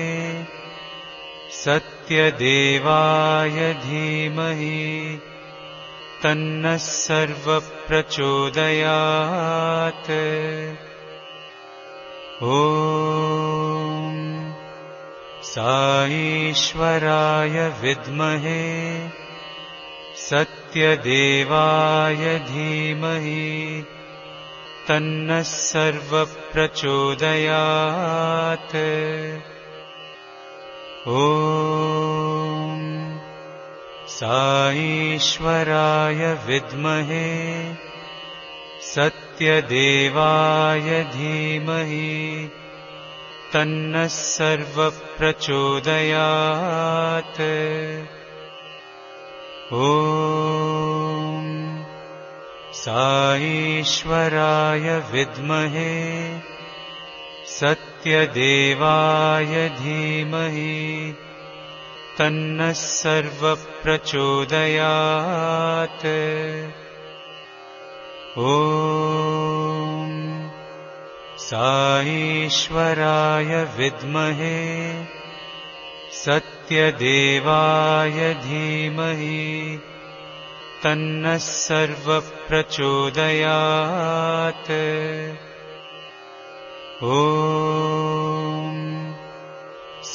सत्यदेवाय धीमहि तन्नः सर्वप्रचोदयात्। ॐ साईश्वराय विद्महे सत्यदेवाय धीमहि तन्नः सर्वप्रचोदयात्। ॐ साईश्वराय विद्महे सत्यदेवाय धीमहि तन्नः सर्वप्रचोदयात्। ॐ साईश्वराय विद्महे सत्यदेवाय धीमहि तन्नः सर्वप्रचोदयात्। ॐ साईश्वराय विद्महे सत्यदेवाय धीमहि तन्नः सर्वप्रचोदयात्। ॐ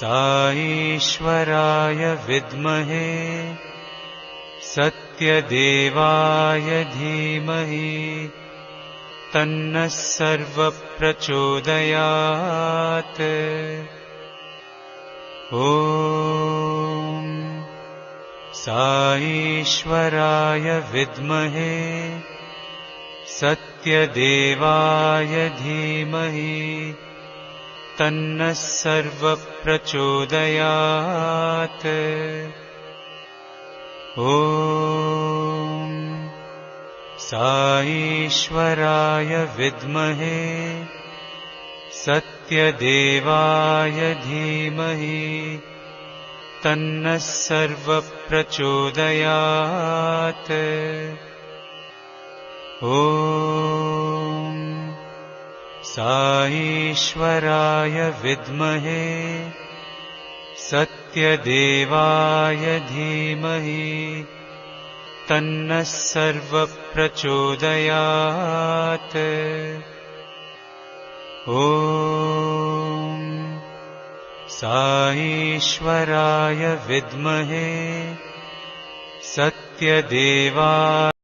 साईश्वराय विद्महे सत्यदेवाय धीमहि तन्नः सर्वप्रचोदयात्। ॐ साईश्वराय विद्महे सत्यदेवाय धीमहि तन्नः सर्वप्रचोदयात्। ॐ साईश्वराय विद्महे सत्यदेवाय धीमहि तन्नः सर्वप्रचोदयात्। ॐ साईश्वराय विद्महे सत्यदेवाय धीमहि तन्नः सर्वप्रचोदयात्। ॐ साईश्वराय विद्महे सत्यदेवाय